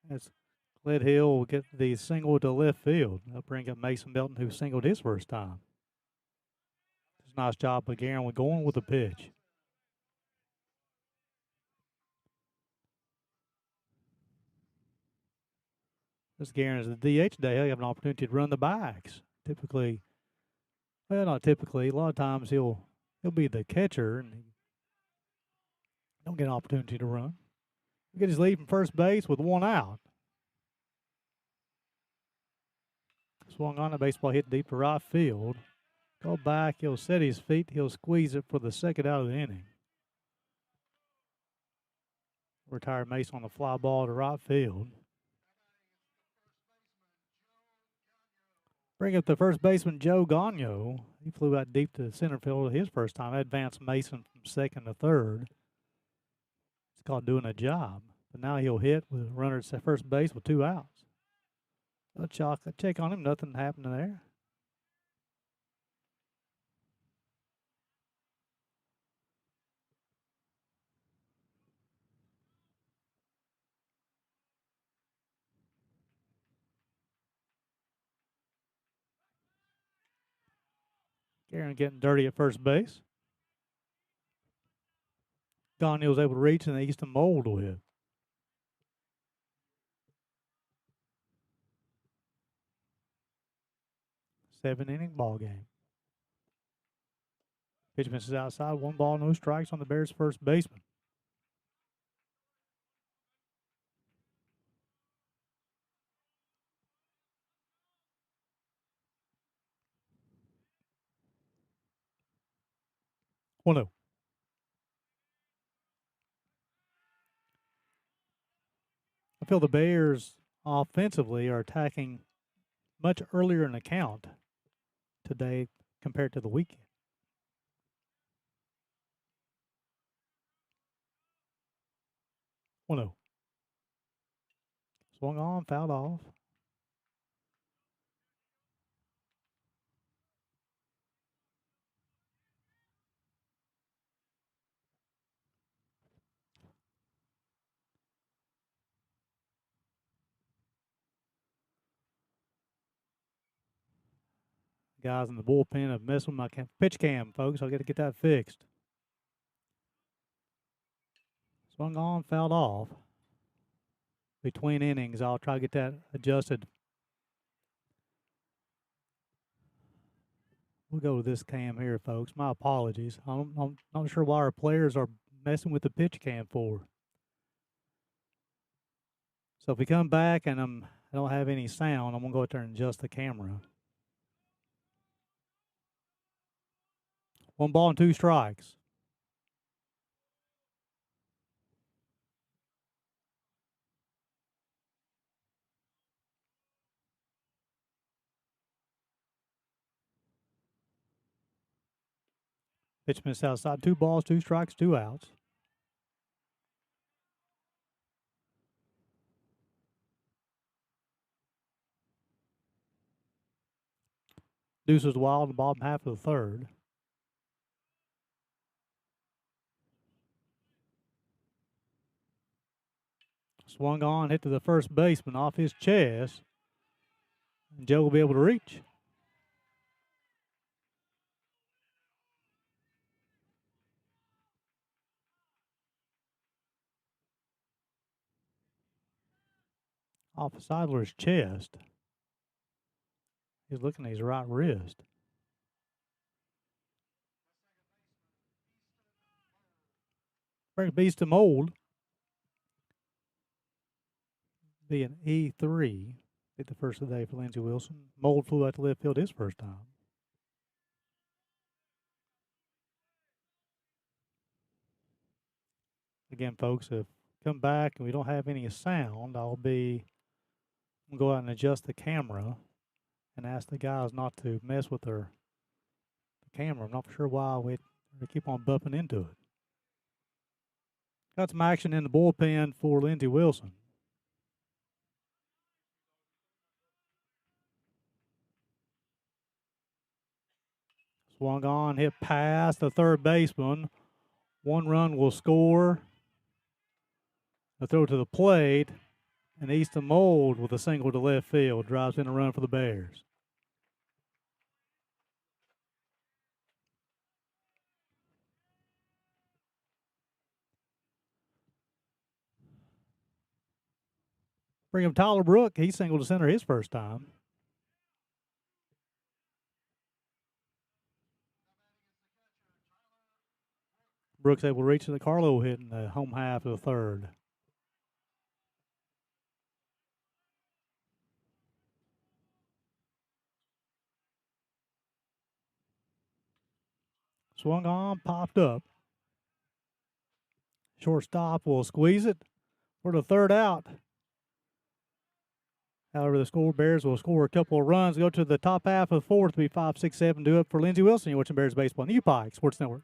As Gledhill will get the single to left field. They'll bring up Mason Melton, who singled his first time. It's a nice job by Garen with going with the pitch. This Garen is the DH day. He'll have an opportunity to run the backs. Typically, well, not typically. A lot of times he'll be the catcher and he don't get an opportunity to run. He'll get his lead from first base with 1 out. Swung on, the baseball hit deep to right field. Go back, he'll set his feet, he'll squeeze it for the second out of the inning. Retired Mason on the fly ball to right field. Bring up the first baseman, Joe Gagno. He flew out deep to center field his first time. Advanced Mason from second to third. It's called doing a job. But now he'll hit with a runner at first base with 2 outs. A check on him, nothing happened there. Garen getting dirty at first base. Gagno was able to reach and the Easton Mold will hit. Seven-inning ball game. Pitch misses outside. 1 ball, no strikes on the Bears' first baseman. Well, no. I feel the Bears offensively are attacking much earlier in the count today compared to the weekend. Well, no. Swung on, fouled off. Guys in the bullpen have messed with my pitch cam, folks. I got to get that fixed. Swung on, fouled off. Between innings, I'll try to get that adjusted. We'll go with this cam here, folks. My apologies. I'm not sure why our players are messing with the pitch cam for. So if we come back and I don't have any sound, I'm going to go out there and adjust the camera. 1 ball and 2 strikes. Pitch missed outside. 2 balls, 2 strikes, 2 outs. Deuces wild in the bottom half of the third. Swung on, hit to the first baseman off his chest. And Joe will be able to reach. Off the Seidler's chest. He's looking at his right wrist. Break beast to Mold. Be an E3. Hit the first of the day for Lindsey Wilson. Mold flew out to left field his first time. Again, folks, if come back and we don't have any sound, I'll go out and adjust the camera and ask the guys not to mess with the camera. I'm not sure why we keep on bumping into it. Got some action in the bullpen for Lindsey Wilson. Swung on, hit past the third baseman. 1 run will score. A throw to the plate, and Easton Mold with a single to left field drives in a run for the Bears. Bring him Tyler Brook. He singled to center his first time. Brooks able to reach the Carlo hit in the home half of the third. Swung on, popped up. Shortstop will squeeze it for the third out. However, the Bears will score a couple of runs, go to the top half of the fourth, be 5, 6, 7, do it for Lindsey Wilson. You're watching Bears baseball on the UPIKE Sports Network.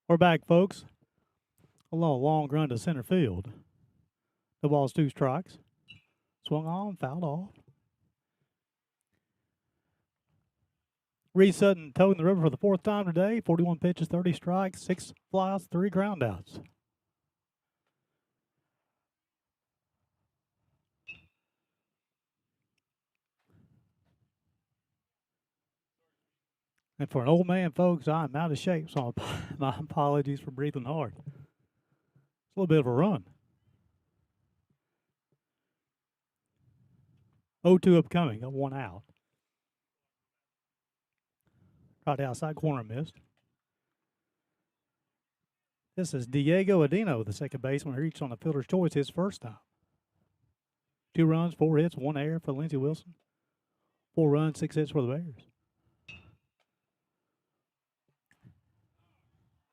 We're back, folks. A little long run to center field. The ball's 2 strikes. Swung on, fouled off. Reed Sutton toting the river for the 4th time today. 41 pitches, 30 strikes, 6 flyouts, 3 groundouts. And for an old man, folks, I'm out of shape, so my apologies for breathing hard. It's a little bit of a run. 0-2 upcoming, got 1 out. Tried the outside corner, missed. This is Diego Adino, the second baseman, who reached on the fielder's choice his first time. 2 runs, 4 hits, 1 error for Lindsey Wilson. 4 runs, 6 hits for the Bears.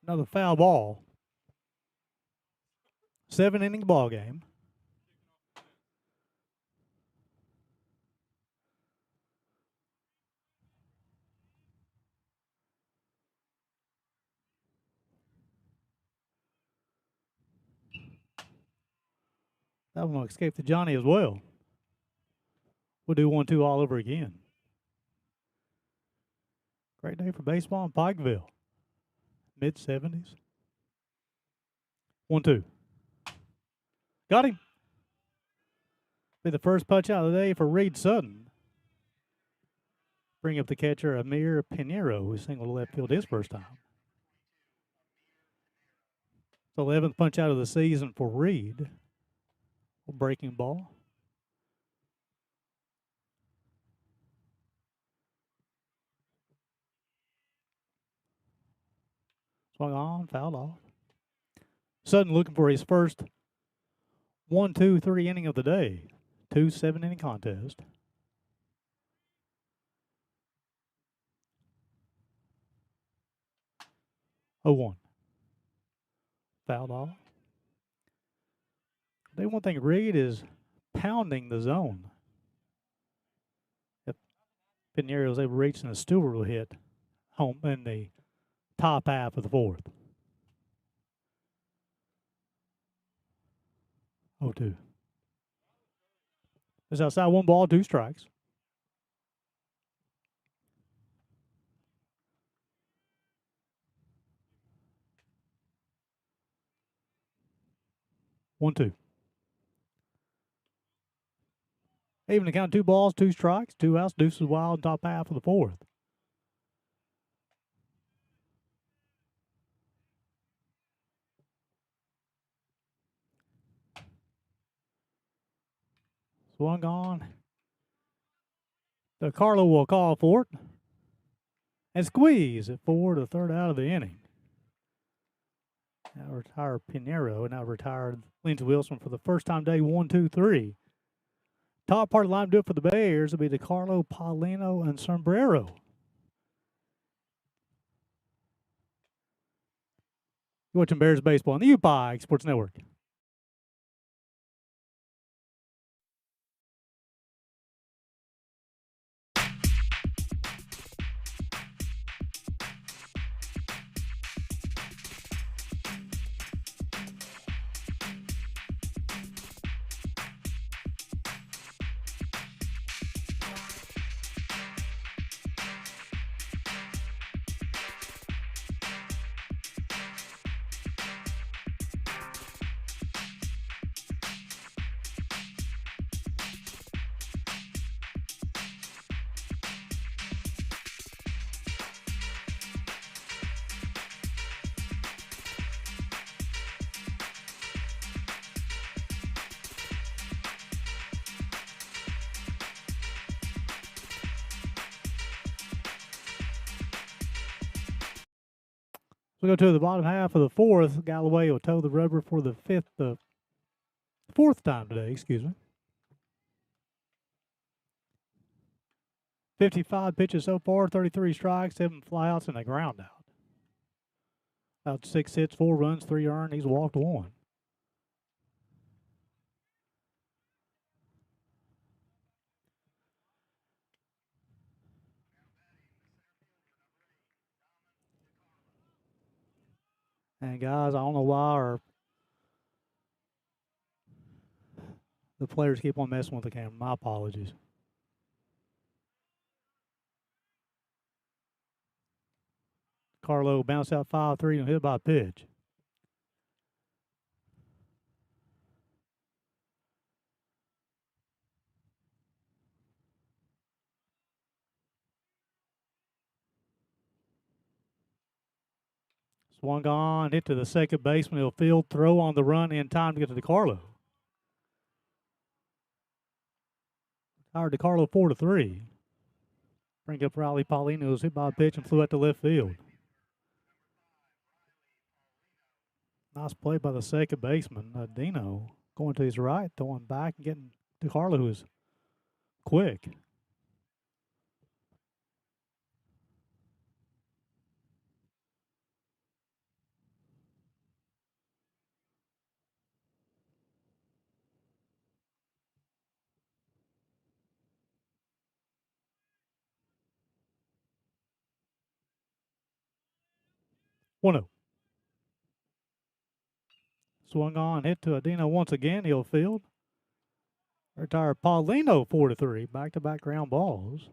Another foul ball. 7-inning ball game. That one will escape to Johnny as well. We'll do 1-2 all over again. Great day for baseball in Pikeville. Mid-70s. 1-2. Got him. Be the first punch out of the day for Reed Sutton. Bring up the catcher, Amir Pinheiro, who singled to left field his first time. It's the 11th punch out of the season for Reed. Breaking ball. Swung on, fouled off. Sutton looking for his first 1-2-3 inning of the day. 2 7-inning contest. Oh, 1. Fouled off. The one thing Reed is pounding the zone. If Pinheiro was able to reach, and a Stewart will hit home in the top half of the 4th. 0-2. It's outside, 1 ball, 2 strikes. One, 2. Even to count 2 balls, 2 strikes, 2 outs, deuces wild, top half of the 4th. Swung on. The Carlo will call for it. And squeeze at 4 to 3rd out of the inning. Now retire Pinheiro, and now retired Lindsey Wilson for the first time day. 1-2-3. Top part of the line to do it for the Bears will be DeCarlo, Paulino, and Sombrero. You're watching Bears baseball on the UPIKE Sports Network. We go to the bottom half of the 4th. Galloway will toe the rubber for the 4th time today, excuse me. 55 pitches so far, 33 strikes, 7 flyouts, and a ground out. About 6 hits, 4 runs, 3 earned. He's walked 1. And guys, I don't know why the players keep on messing with the camera. My apologies. Carlo bounced out 5-3 and hit by a pitch. Swung on, hit to the second baseman. He'll field, throw on the run in time to get to DeCarlo. Tired DeCarlo 4-3. Bring up Riley Paulino, was hit by a pitch and flew out to left field. Nice play by the second baseman, Dino, going to his right, throwing back and getting DeCarlo, who is quick. One-oh. Swung on, hit to Adino once again. He'll field. Retire Paulino 4-3. Back-to-back ground balls.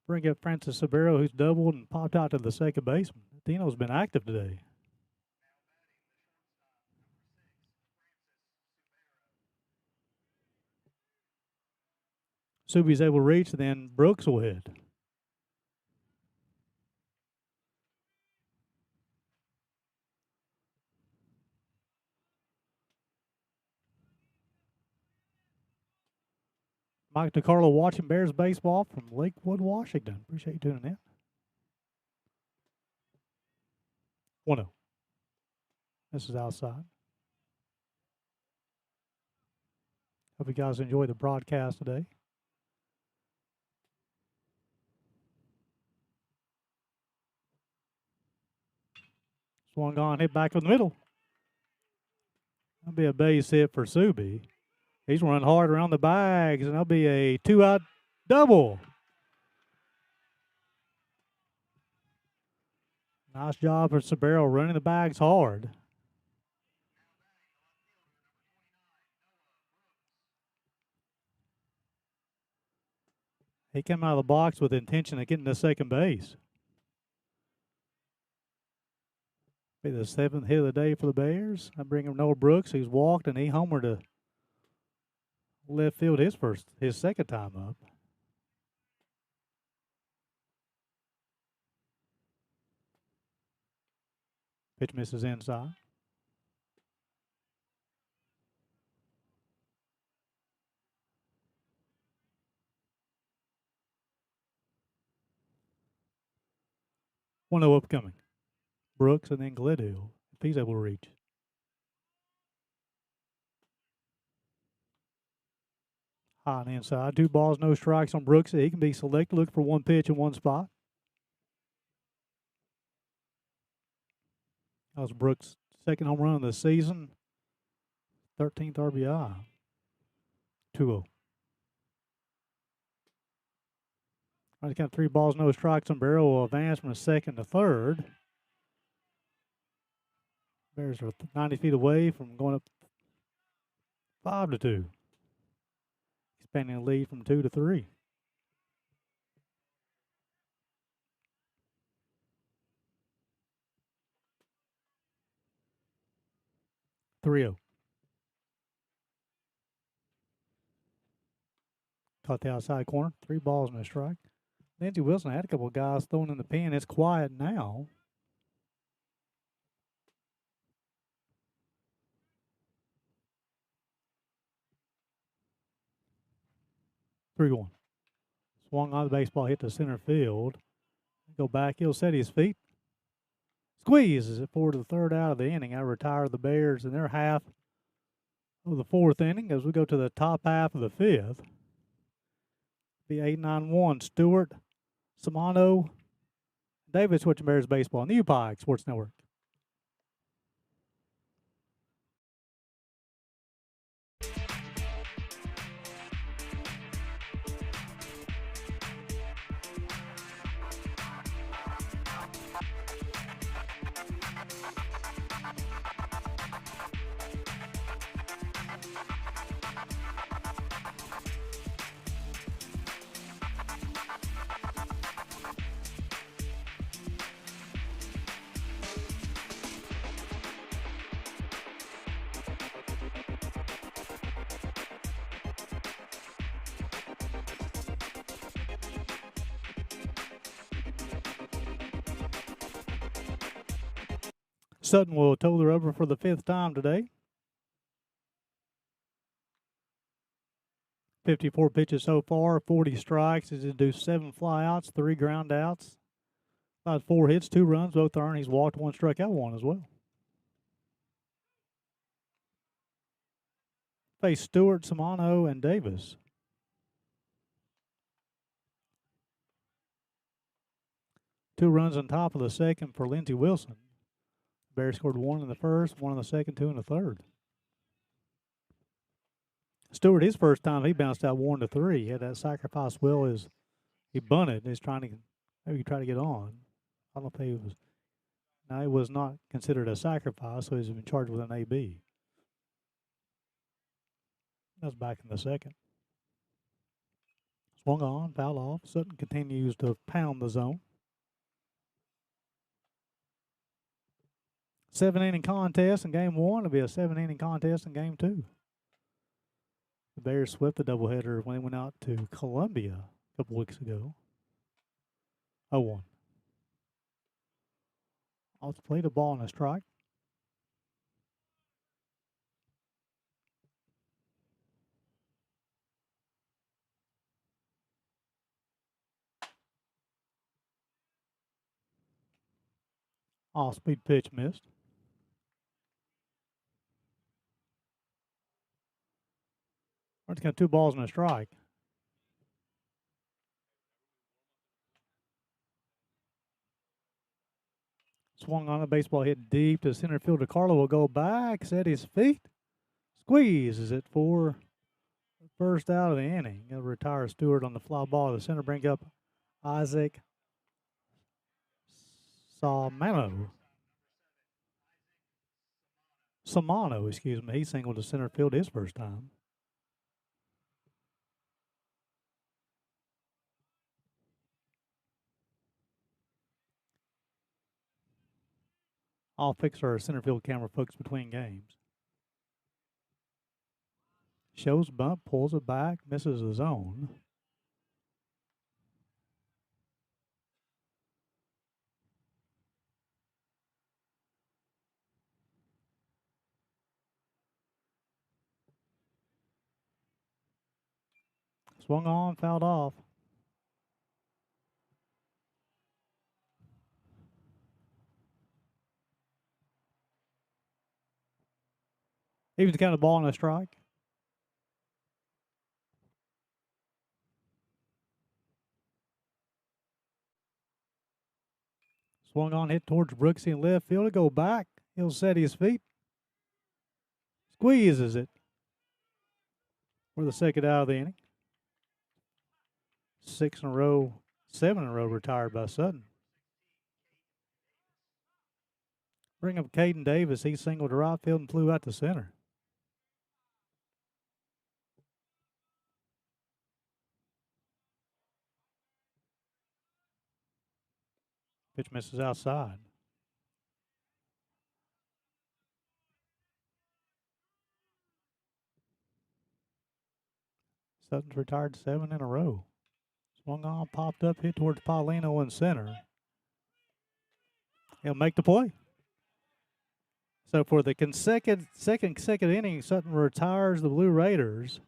Bring up Francis Sabero, who's doubled and popped out to the second baseman. Adino's been active today. Subi's able to reach, and then Brooks will hit. Mike DiCarlo watching Bears baseball from Lakewood, Washington. Appreciate you tuning in. 1-0. This is outside. Hope you guys enjoy the broadcast today. Swung on, hit back in the middle. That'll be a base hit for Subi. He's running hard around the bags, and that'll be a 2-out double. Nice job for Sabero running the bags hard. He came out of the box with the intention of getting to second base. Be the 7th hit of the day for the Bears. I bring him Noah Brooks, who's walked, and he homered to left field his second time up. Pitch misses inside. One zero upcoming. Brooks and then Gledhill, if he's able to reach. High and inside. 2 balls, no strikes on Brooks. He can be selected. Look for one pitch in one spot. That was Brooks' second home run of the season. 13th RBI. 2-0. I just got 3 balls, no strikes on Barrow. Will advance from the second to third. Bears are 90 feet away from going up 5-2. Expanding the lead from 2-3. 3-0. Caught the outside corner. 3 balls and a strike. Lindsey Wilson had a couple of guys thrown in the pen. It's quiet now. Three one. Swung on the baseball, hit to center field. Go back, he'll set his feet. Squeezes it forward to the third out of the inning. I retire the Bears in their half of the 4th inning as we go to the top half of the 5th. Be 8-9-1. Stewart, Samano, David switching Bears baseball on the UPIKE Sports Network. Sutton will toe the rubber for the 5th time today. 54 pitches so far, 40 strikes. He's induced 7 flyouts, 3 ground outs. About 4 hits, 2 runs, both earned. He's walked 1, struck out 1 as well. Face Stewart, Samano, and Davis. Two runs on top of the second for Lindsey Wilson. Bears scored 1 in the first, 1 in the second, 2 in the third. Stewart, his first time, he bounced out 1-3. He had that sacrifice will as he bunted. He's trying to maybe try to get on. I don't think it was. Now, it was not considered a sacrifice, so he's been charged with an AB. That's back in the second. Swung on, foul off. Sutton continues to pound the zone. 7-inning contest in game 1. It'll be a 7-inning contest in game 2. The Bears swept the doubleheader when they went out to Columbia a couple weeks ago. 0-1. Off the plate, a ball and a strike. Off-speed pitch missed. It's got 2 balls and a strike. Swung on a baseball hit deep to center fielder. Carlo will go back, set his feet, squeezes it for the first out of the inning. He'll retire Stewart on the fly ball to the center. Bring up Isaac Samano, excuse me. He singled to center field his first time. I'll fix our center field camera folks between games. Shows bunt, pulls it back, misses the zone. Swung on, fouled off. Evens got a ball and a strike. Swung on, hit towards Brooksy in left field. To go back. He'll set his feet. Squeezes it for the second out of the inning. 6 in a row, 7 in a row retired by Sutton. Bring up Caden Davis. He singled to right field and flew out to center. Pitch misses outside. Sutton's retired 7 in a row. Swung on, popped up, hit towards Paulino in center. He'll make the play. So for the second inning, Sutton retires the Blue Raiders.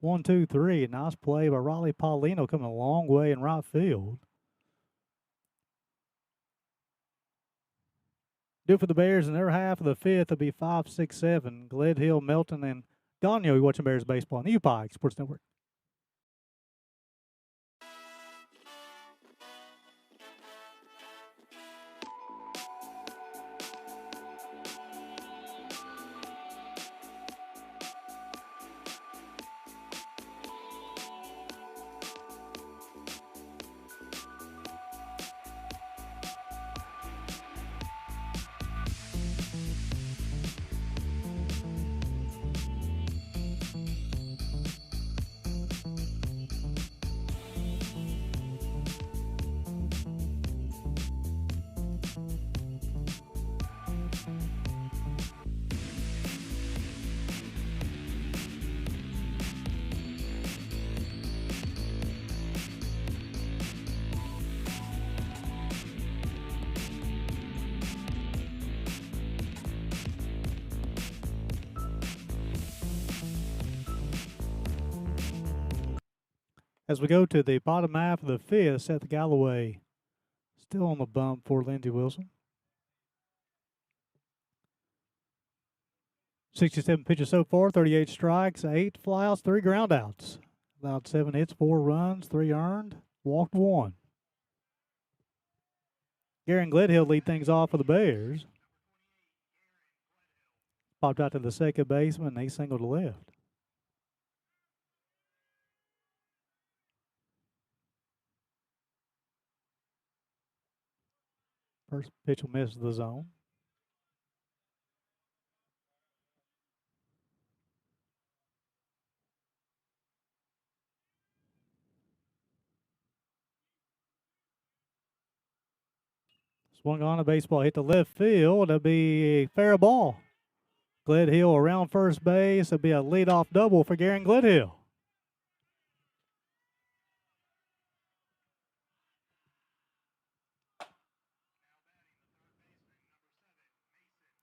1-2-3. Nice play by Riley Paulino, coming a long way in right field. Do for the Bears in their half of the 5th. It'll be 5, 6, 7. Gledhill, Melton, and Gagnon. You're watching Bears baseball on the UPIKE Sports Network. As we go to the bottom half of the fifth, Seth Galloway still on the bump for Lindsey Wilson. 67 pitches so far, 38 strikes, 8 flyouts, 3 groundouts. Allowed 7 hits, 4 runs, 3 earned, walked 1. Garen Gledhill lead things off for the Bears. Popped out to the second baseman, and he singled to left. First pitch will miss the zone. Swung on a baseball, hit the left field. That'll be a fair ball. Gledhill around first base. It'll be a leadoff double for Garen Gledhill.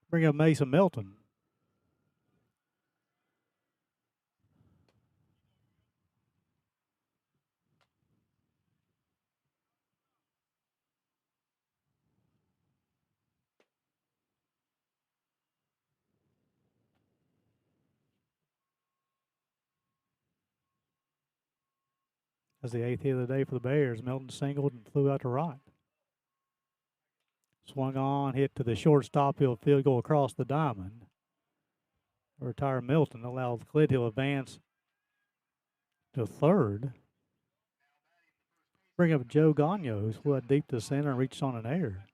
Bring up Mason Milton. That's the 8th hit of the day for the Bears. Milton singled and flew out to right. Swung on, hit to the shortstop field goal across the diamond. Retire Milton, allows Gledhill advance to third. Bring up Joe Gagno, who's flew out deep to center and reached on an error.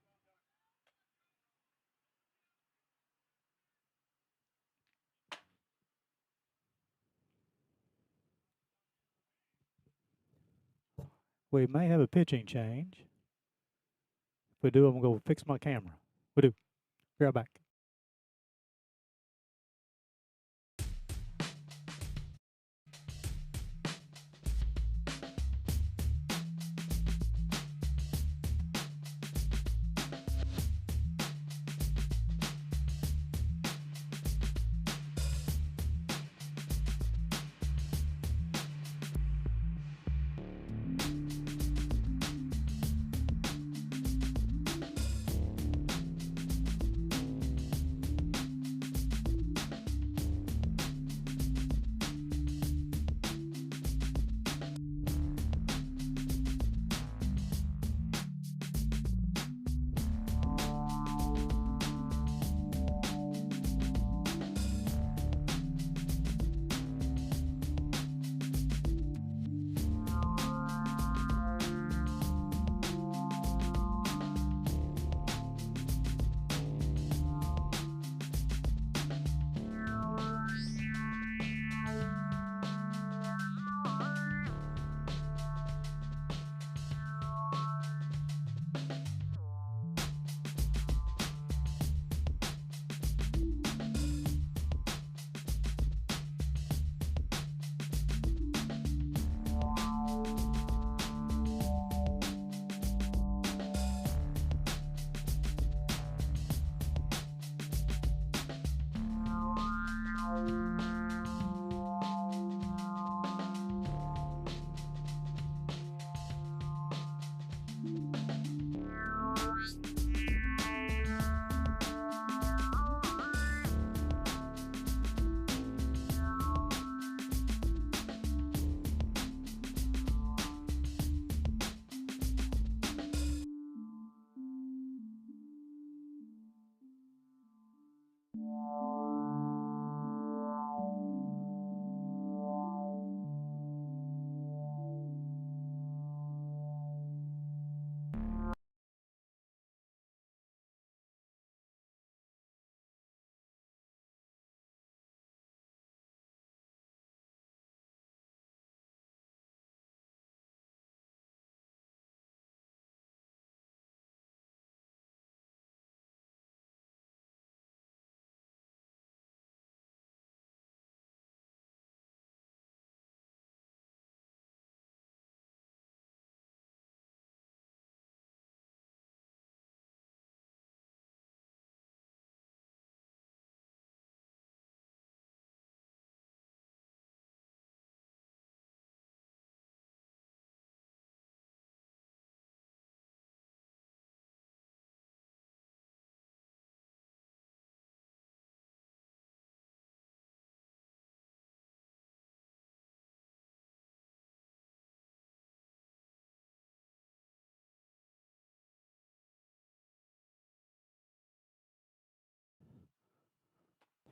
We may have a pitching change. If we do, I'm going to go fix my camera. We do. Be right back.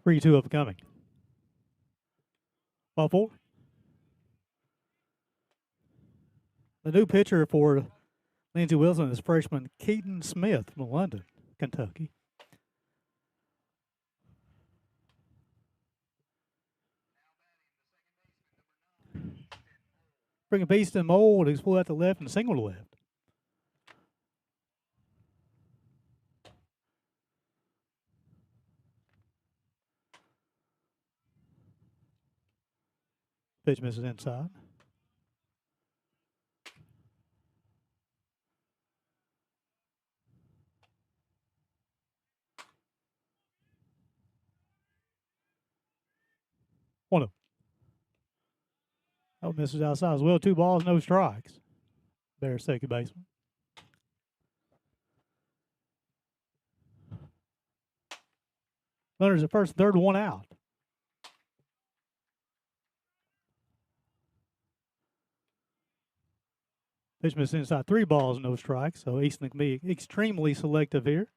3-2 upcoming. Ball 4. The new pitcher for Lindsey Wilson is freshman Keaton Smith from London, Kentucky. Bring a piece to the mold. He's pulled out to left and single to left. Pitch misses inside. One up. Oh, misses outside as well. 2 balls, no strikes. Bears second baseman. Runners at first, third, 1 out. Pitch miss inside, 3 balls, no strikes. So Easton can be extremely selective here.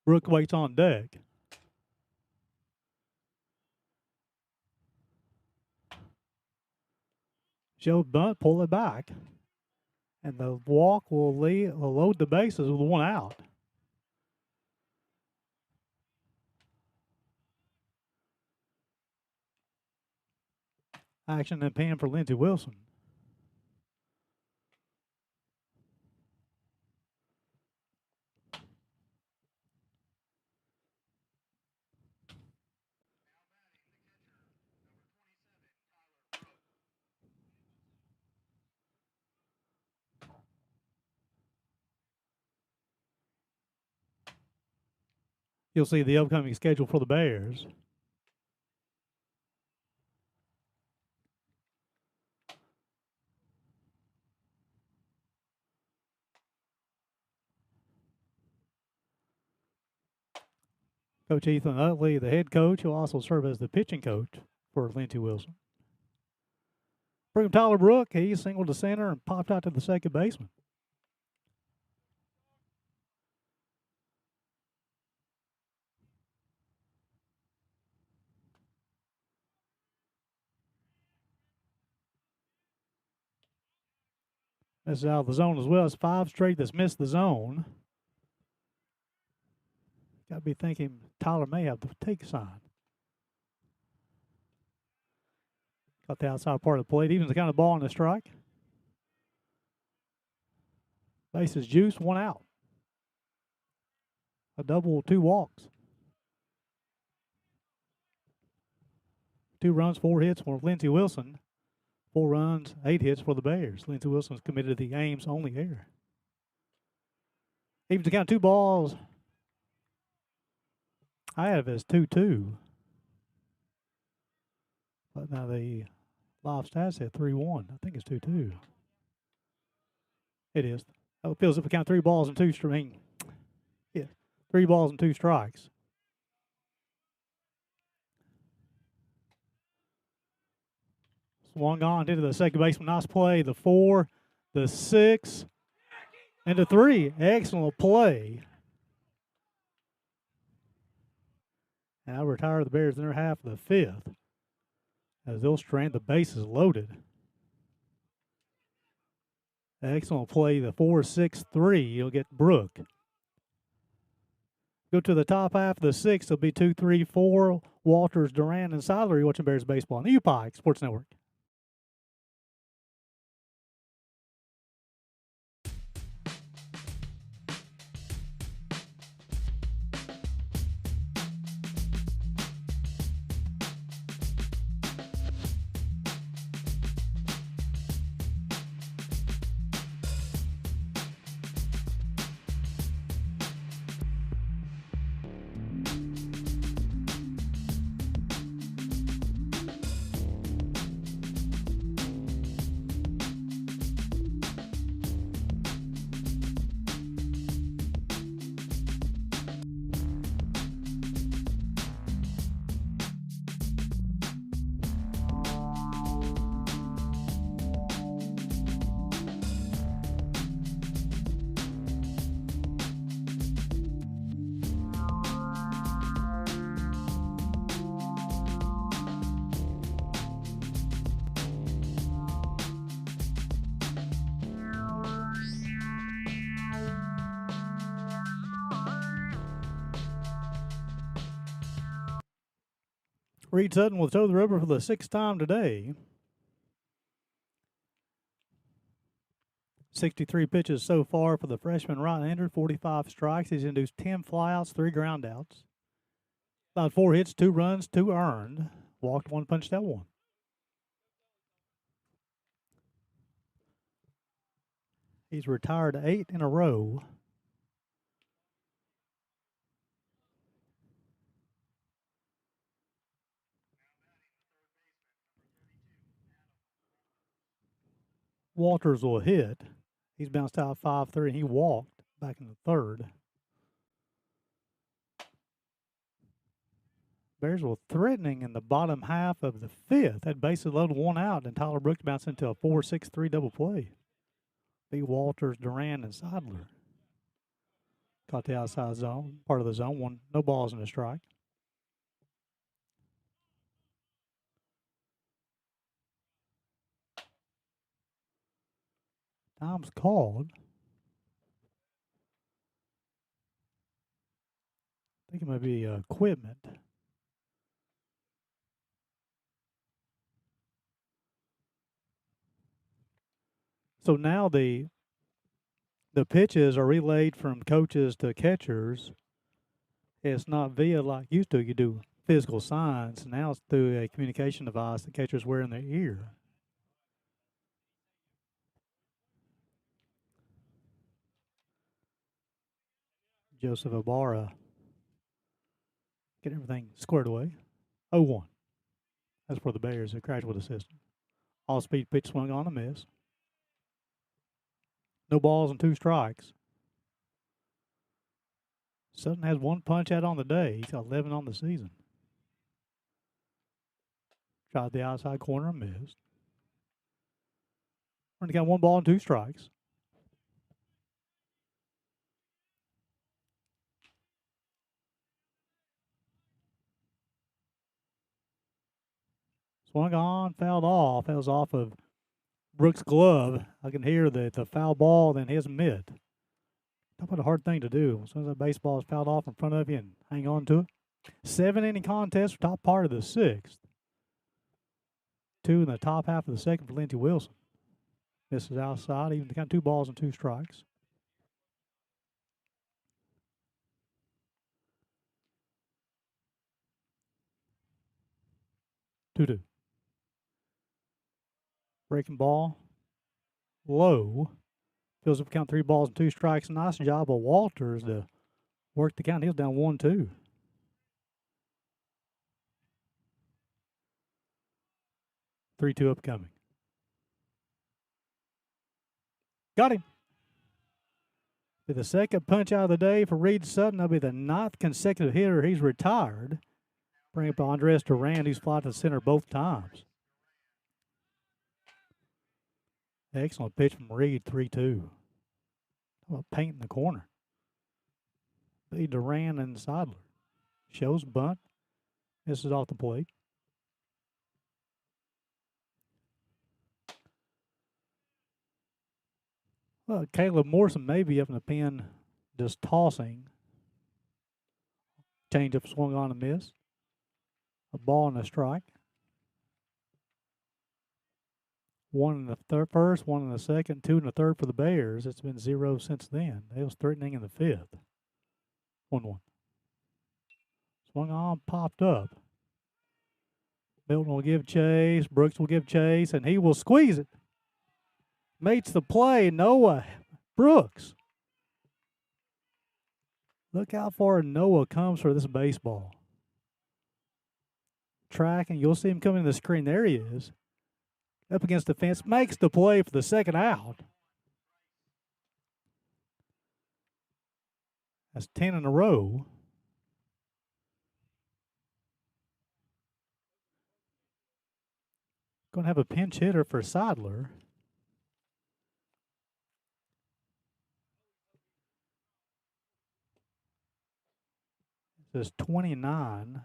Brook waits on deck. Show bunt, pull it back. And the walk will load the bases with 1 out. Action and pan for Lindsey Wilson. You'll see the upcoming schedule for the Bears. Coach Ethan Utley, the head coach, will also serve as the pitching coach for Lindsey Wilson. Bring him Tyler Brook. He singled to center and popped out to the second baseman. This is out of the zone as well. It's 5 straight that's missed the zone. Got to be thinking Tyler may have the take sign. Got the outside part of the plate. Evens the kind of ball on the strike. Bases juice, 1 out. A double, 2 walks. 2 runs, 4 hits for Lindsey Wilson. 4 runs, 8 hits for the Bears. Lindsey Wilson is committed to the Ames only error. Evens the count, 2 balls. I have it as 2-2. But now the live stats said 3-1. I think it's 2-2. It is. Oh, it feels if we count 3 balls and 2 strikes. Yeah, 3 balls and 2 strikes. Swung on into the second baseman. Nice play. The 4, the 6, and the 3. Excellent play. And I retire the Bears in their half of the 5th as they'll strand the bases loaded. Excellent play. The 4-6-3. You'll get Brook. Go to the top half of the 6th. It'll be 2-3-4. Walters, Duran, and Sadler. You're watching Bears baseball on the UPIKE Sports Network. Reed Sutton will throw the rubber for the 6th time today. 63 pitches so far for the freshman right-hander, 45 strikes. He's induced 10 flyouts, 3 groundouts. About 4 hits, 2 runs, 2 earned. Walked 1, punched out 1. He's retired 8 in a row. Walters will hit. He's bounced out 5-3, and he walked back in the 3rd. Bears were threatening in the bottom half of the 5th. Had bases loaded, 1 out, and Tyler Brooks bounced into a 4-6-3 double play. Beat Walters, Duran, and Seidler. Caught the outside zone, part of the zone. 1, no balls in a strike. Time's called. I think it might be equipment. So now the pitches are relayed from coaches to catchers. It's not via like used to. You do physical signs. Now it's through a communication device the catchers wear in their ear. Joseph Ibarra get everything squared away. 0-1. That's for the Bears, a graduate assistant. All-speed pitch swung on a miss. No balls and 2 strikes. Sutton has 1 punch out on the day. He's got 11 on the season. Tried the outside corner and missed. Only got 1 ball and 2 strikes. Swung on, fouled off. That was off of Brooks' glove. I can hear the foul ball in his mitt. Talk about a hard thing to do. As soon as that baseball is fouled off in front of you and hang on to it. 7-inning contest, top part of the 6th. 2 in the top half of the 2nd for Lindsey Wilson. Misses outside, even got 2 balls and 2 strikes. Two. Breaking ball. Low. Fills up count 3 balls and 2 strikes. Nice job of Walters to work the count. He was down 1-2. Three-two upcoming. Got him. Be the 2nd punch out of the day for Reed Sutton. That'll be the 9th consecutive hitter he's retired. Bring up Andres Duran, who's fly to center both times. Excellent pitch from Reed, 3-2. How about painting the corner? Be Duran and Seidler. Shows bunt. Misses off the plate. Well, Caleb Morrison may be up in the pen just tossing. Changeup swung on and miss. A ball and a strike. 1 in the first, 1 in the 2nd, 2 in the 3rd for the Bears. It's been 0 since then. They was threatening in the 5th. 1-1. Swung on, popped up. Milton will give chase. Brooks will give chase, and he will squeeze it. Makes the play. Noah Brooks. Look how far Noah comes for this baseball. Tracking. You'll see him coming to the screen. There he is. Up against the fence. Makes the play for the 2nd out. That's 10 in a row. Going to have a pinch hitter for Seidler. This is 29.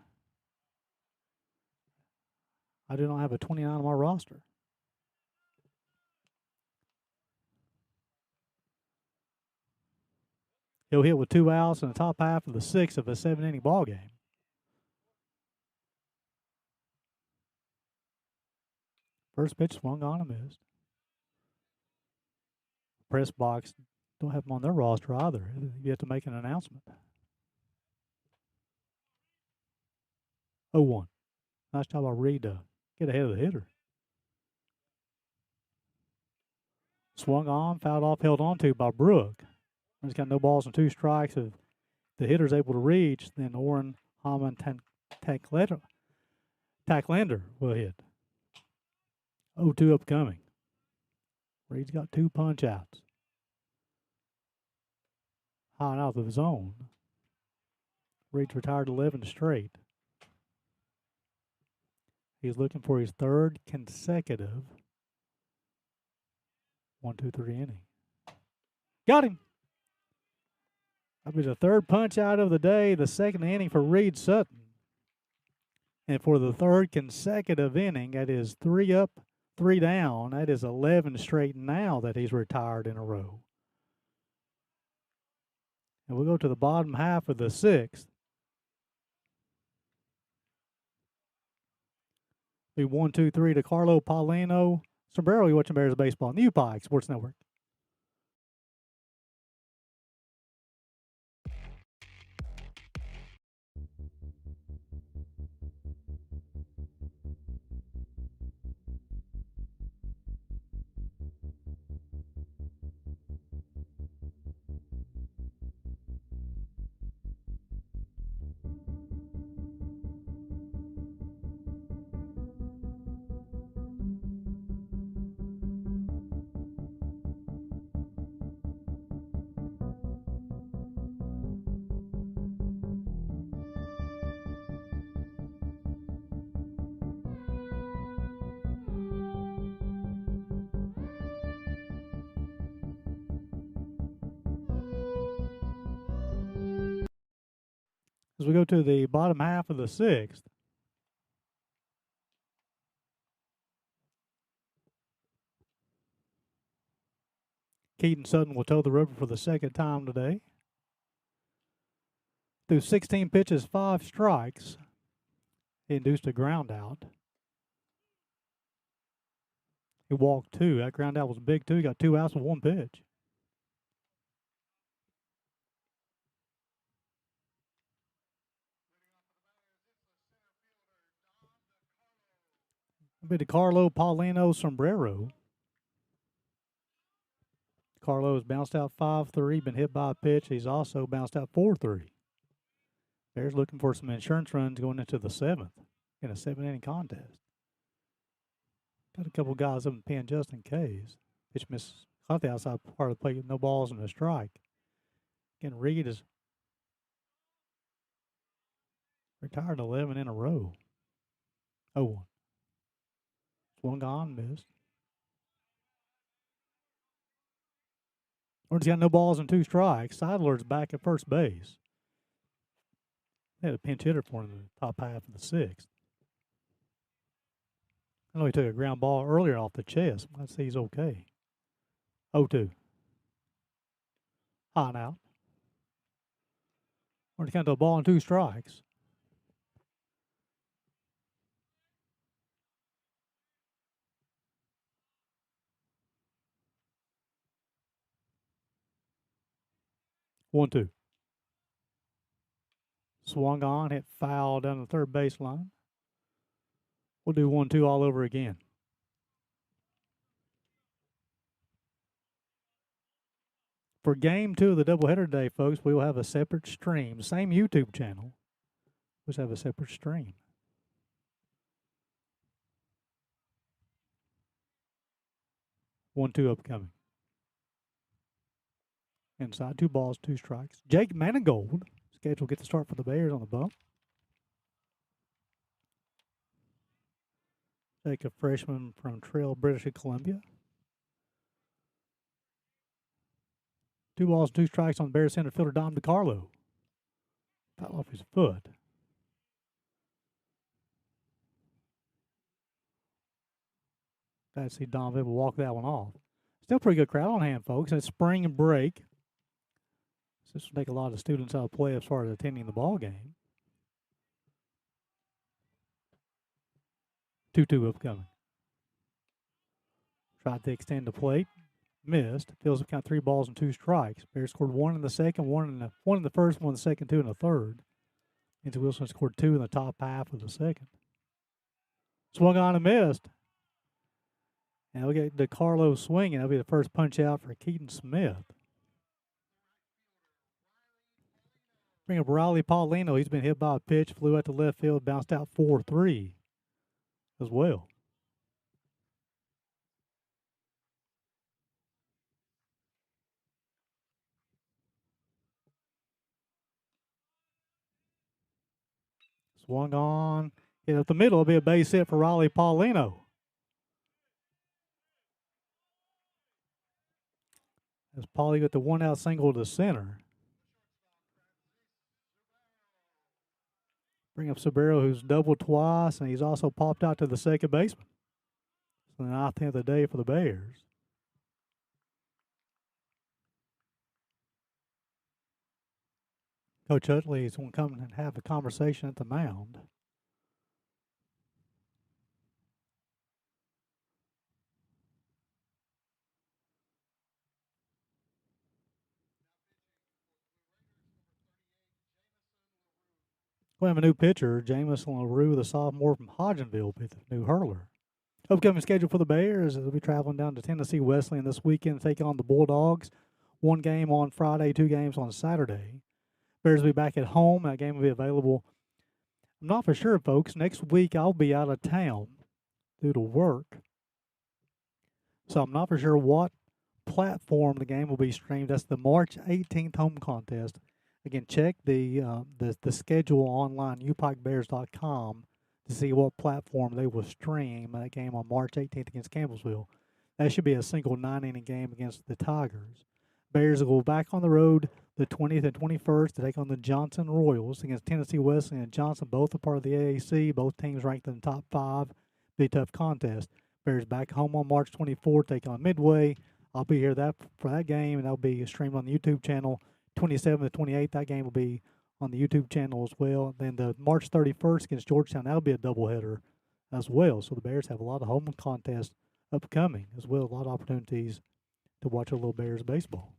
I do not have a 29 on my roster. He'll hit with 2 outs in the top half of the 6th of a 7-inning ball game. First pitch swung on and missed. Press box don't have them on their roster either. You have to make an announcement. 0-1. Nice job by Reed to get ahead of the hitter. Swung on, fouled off, held on to by Brook. He's got no balls and 2 strikes. If the hitter's able to reach, then Oren Haman Tacklander will hit. 0-2 upcoming. Reed's got 2 punch outs. High and out of the zone. Reed's retired 11 straight. He's looking for his 3rd consecutive 1-2-3 inning. Got him. That'll be the 3rd punch out of the day, the 2nd inning for Reed Sutton. And for the 3rd consecutive inning, that is 3 up, 3 down. That is 11 straight now that he's retired in a row. And we'll go to the bottom half of the 6th. Be 1-2-3 to Carlo Paulino. Sombrero, you watching Bears baseball on the UPIKE Sports Network. As we go to the bottom half of the 6th, Keaton Sutton will tow the river for the 2nd time today. Through 16 pitches, 5 strikes, he induced a ground out. He walked 2. That ground out was big, too. He got 2 outs with 1 pitch. It'll be to Carlo Paulino Sombrero. Carlo has bounced out 5-3, been hit by a pitch. He's also bounced out 4-3. Bears looking for some insurance runs going into the 7th in a 7-inning contest. Got a couple guys up in the pen just in case. Pitch miss caught the outside part of the plate with no balls and a strike. Again, Reed is retired 11 in a row. 0-1. Swung on, missed. Orange's got no balls and 2 strikes. Seidler's back at first base. They had a pinch hitter for him in the top half of the 6th. I know he took a ground ball earlier off the chest. Let's see he's okay. 0-2. High and out. Orange got to a ball and 2 strikes. One, 2. Swung on, hit foul down the 3rd baseline. We'll do 1-2 all over again. For game 2 of the doubleheader today, folks, we will have a separate stream. Same YouTube channel. We'll have a separate stream. One, 2 upcoming. Inside, 2 balls, 2 strikes. Jake Manigold, scheduled to get the start for the Bears on the bump. Jake, a freshman from Trail, British Columbia. 2 balls, 2 strikes on the Bears center fielder, Dom DiCarlo. Fell off his foot. Glad to see Dom able to walk that one off. Still pretty good crowd on hand, folks. It's spring break. So this will take a lot of students out of play as far as attending the ball game. 2-2 upcoming. Tried to extend the plate. Missed. Fields up count 3 balls and 2 strikes. Bears scored 1 in the second, one in the first, 1 in the second, 2 in the third. Lindsey Wilson scored 2 in the top half of the second. Swung on and missed. And we get DeCarlo swinging. That'll be the first punch out for Keaton Smith. Bring up Riley Paulino. He's been hit by a pitch, flew out to left field, bounced out 4-3 as well. Swung on. Hit up the middle. It'll be a base hit for Riley Paulino. As Paulie got the 1-out single to center. Bring up Sabero, who's doubled twice, and he's also popped out to the second baseman. So the 9th hit of the day for the Bears. Coach Utley is going to come and have a conversation at the mound. We have a new pitcher, Jamison LaRue, the sophomore from Hodgenville, with the new hurler. Upcoming schedule for the Bears is they'll be traveling down to Tennessee Wesleyan this weekend to take on the Bulldogs. 1 game on Friday, 2 games on Saturday. Bears will be back at home. That game will be available. I'm not for sure, folks. Next week I'll be out of town due to work. So I'm not for sure what platform the game will be streamed. That's the March 18th home contest. Again, check the schedule online, UPIKEBears.com, to see what platform they will stream that game on March 18th against Campbellsville. That should be a single 9-inning game against the Tigers. Bears will go back on the road the 20th and 21st to take on the Johnson Royals against Tennessee Wesleyan and Johnson. Both are part of the AAC. Both teams ranked in the top 5. Be a tough contest. Bears back home on March 24th, take on Midway. I'll be here for that game, and that'll be streamed on the YouTube channel. 27th to 28th, that game will be on the YouTube channel as well. Then the March 31st against Georgetown, that'll be a doubleheader as well. So the Bears have a lot of home contests upcoming as well. A lot of opportunities to watch a little Bears baseball.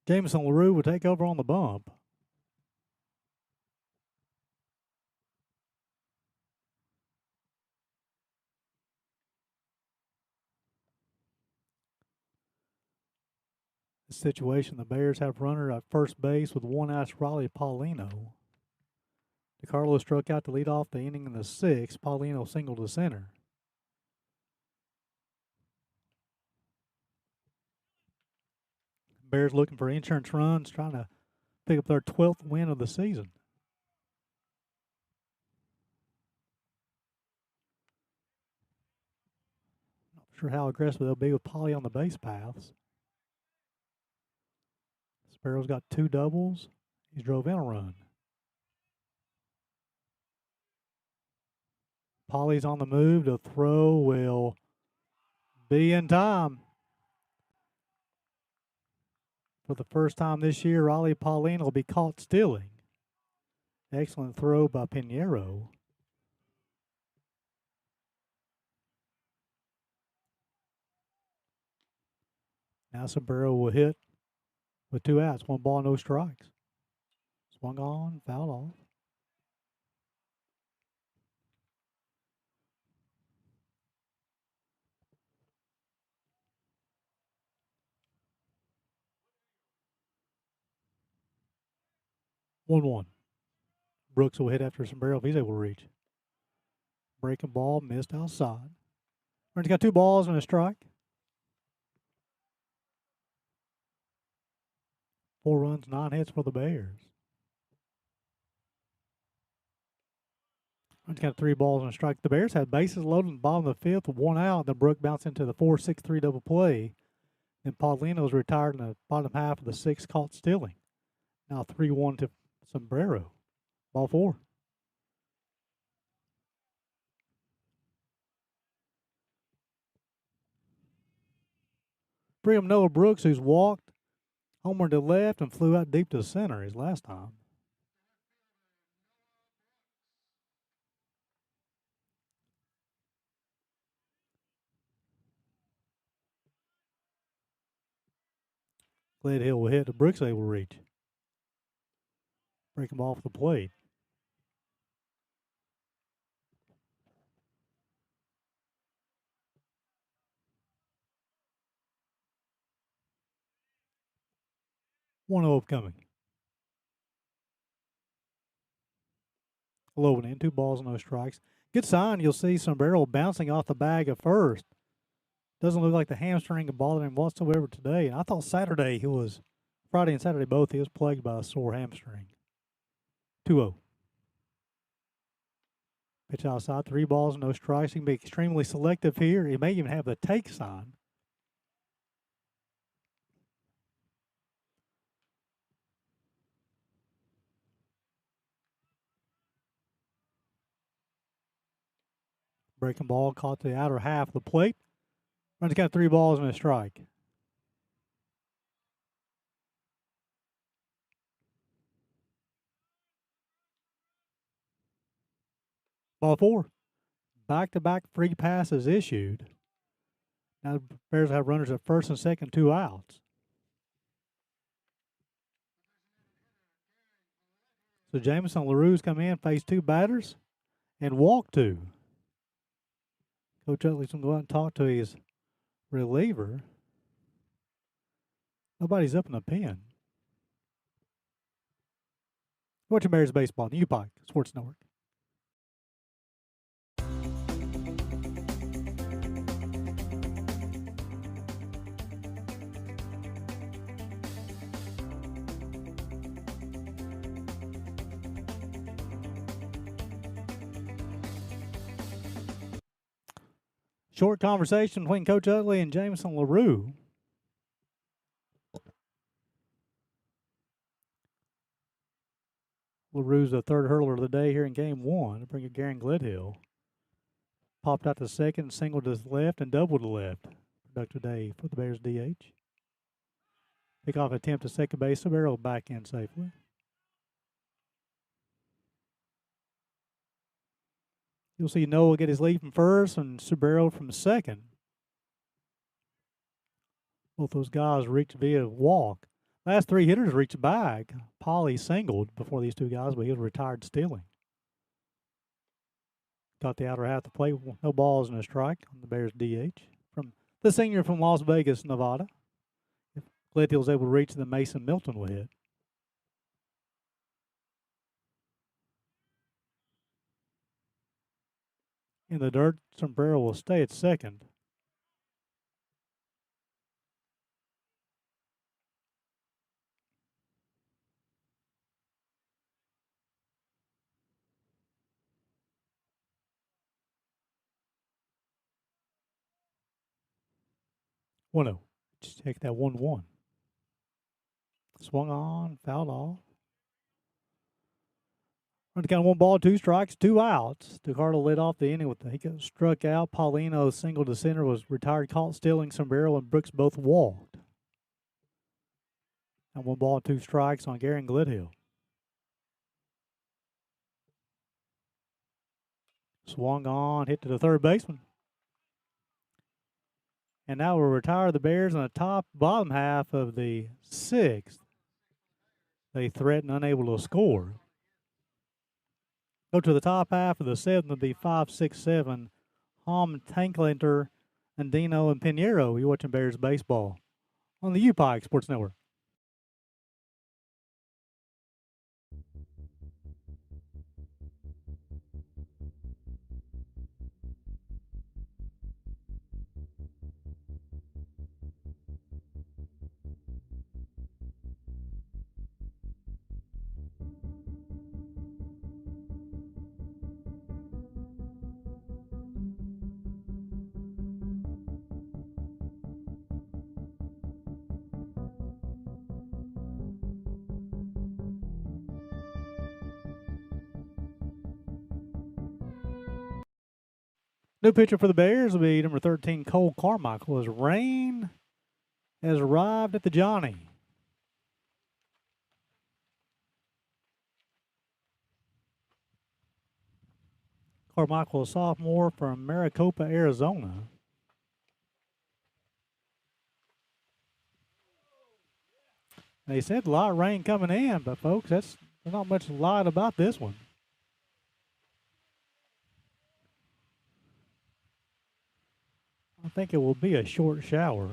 Jamison LaRue will take over on the bump. Situation, the Bears have runner at first base with 1 out, Riley Paulino. DeCarlo struck out to lead off the inning in the 6th. Paulino singled to center. Bears looking for insurance runs, trying to pick up their 12th win of the season. Not sure how aggressive they'll be with Paulie on the base paths. Sparrow's got 2 doubles. He's drove in a run. Paulie's on the move. The throw will be in time. For the first time this year, Riley Paulino will be caught stealing. Excellent throw by Pinheiro. Now Sombrero will hit with 2 outs, 1 ball, no strikes. Swung on, fouled off. One. Brooks will hit after Sombrero if he's able to reach. Breaking ball, missed outside. He's got 2 balls and a strike. 4 runs, 9 hits for the Bears. He's got 3 balls and a strike. The Bears had bases loaded in the bottom of the 5th with 1 out. Then Brook bounced into the 4-6-3 double play. Then Paulino was retired in the bottom half of the 6th, caught stealing. Now 3-1 to Sombrero. Ball 4. Bring up Noah Brooks, who's walked homer to left and flew out deep to center his last time. Gledhill will hit. The Brooks able to reach. Break him off the plate. One upcoming. 11 in, 2 balls, no strikes. Good sign. You'll see Sombrero bouncing off the bag at first. Doesn't look like the hamstring bothered him whatsoever today. And I thought Friday and Saturday both, he was plagued by a sore hamstring. 2-0. Pitch outside, 3 balls, no strikes. He can be extremely selective here. He may even have the take sign. Breaking ball caught to the outer half of the plate. Runs got 3 balls and a strike. Ball 4. Back-to-back free passes issued. Now the Bears have runners at first and second, 2 outs. So Jameson LaRue's come in, faced 2 batters, and walked 2. Coach Utley's going to go out and talk to his reliever. Nobody's up in the pen. Watching Bears baseball on the UPIKE Sports Network. Short conversation between Coach Utley and Jameson LaRue. LaRue's the third hurler of the day here in game 1 to bring a Garen Gledhill. Popped out to second, singled to his left, and doubled to left. Productive day for the Bears DH. Pick-off attempt to second base. Sombrero back in safely. You'll see Noah get his lead from first and Sombrero from second. Both those guys reached via walk. Last 3 hitters reached back. Polly singled before these 2 guys, but he was retired stealing. Got the outer half of the plate. No balls and a strike on the Bears DH. From the senior from Las Vegas, Nevada. If Gledhill's able to reach, then Mason Milton will hit. In the dirt, Sombrero will stay at second. One zero. Just take that 1-1. Swung on, fouled off. Run count 1 ball, 2 strikes, 2 outs. DeCarlo led off the inning with he got struck out. Paulino single to center, was retired, caught stealing. Sombrero and Brooks both walked. And 1 ball, 2 strikes on Garen Gledhill. Swung on, hit to the third baseman. And now we'll retire the Bears in the bottom half of the 6th. They threaten, unable to score. Go to the top half of the 7th would be 5, 6, 7. Hom, Tanklinter, and Dino and Pinheiro. You're watching Bears baseball on the UPIKE Sports Network. New pitcher for the Bears will be number 13, Cole Carmichael, as rain has arrived at the Johnny. Carmichael, a sophomore from Maricopa, Arizona. They said a lot of rain coming in, but folks, there's not much light about this one. I think it will be a short shower.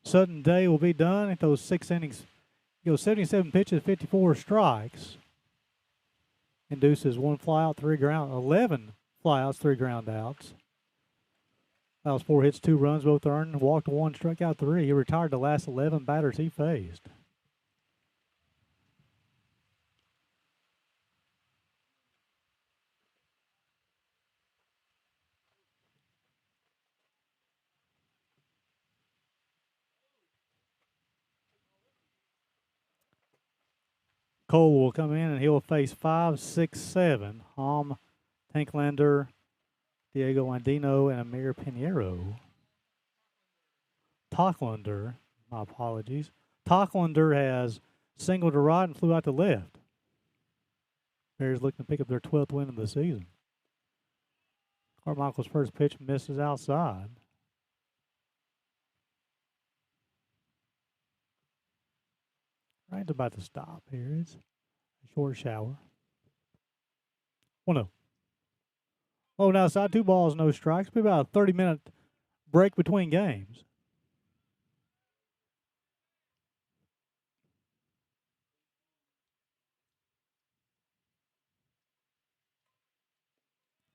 Sudden Day will be done if those 6 innings go 77 pitches, 54 strikes. Induces 1 flyout, 11 flyouts, 3 ground outs. That was 4 hits, 2 runs, both earned. Walked 1, struck out 3. He retired the last 11 batters he faced. Cole will come in and he'll face 5, 6, 7. Hom, Tanklander, Diego Andino, and Amir Pinheiro. Tocklander, my apologies. Tocklander has singled to right and flew out to left. Bears looking to pick up their 12th win of the season. Carmichael's first pitch misses outside. Rain's about to stop here. It's a short shower. 1-0. Oh, now outside, 2 balls, no strikes. Be about a 30-minute break between games.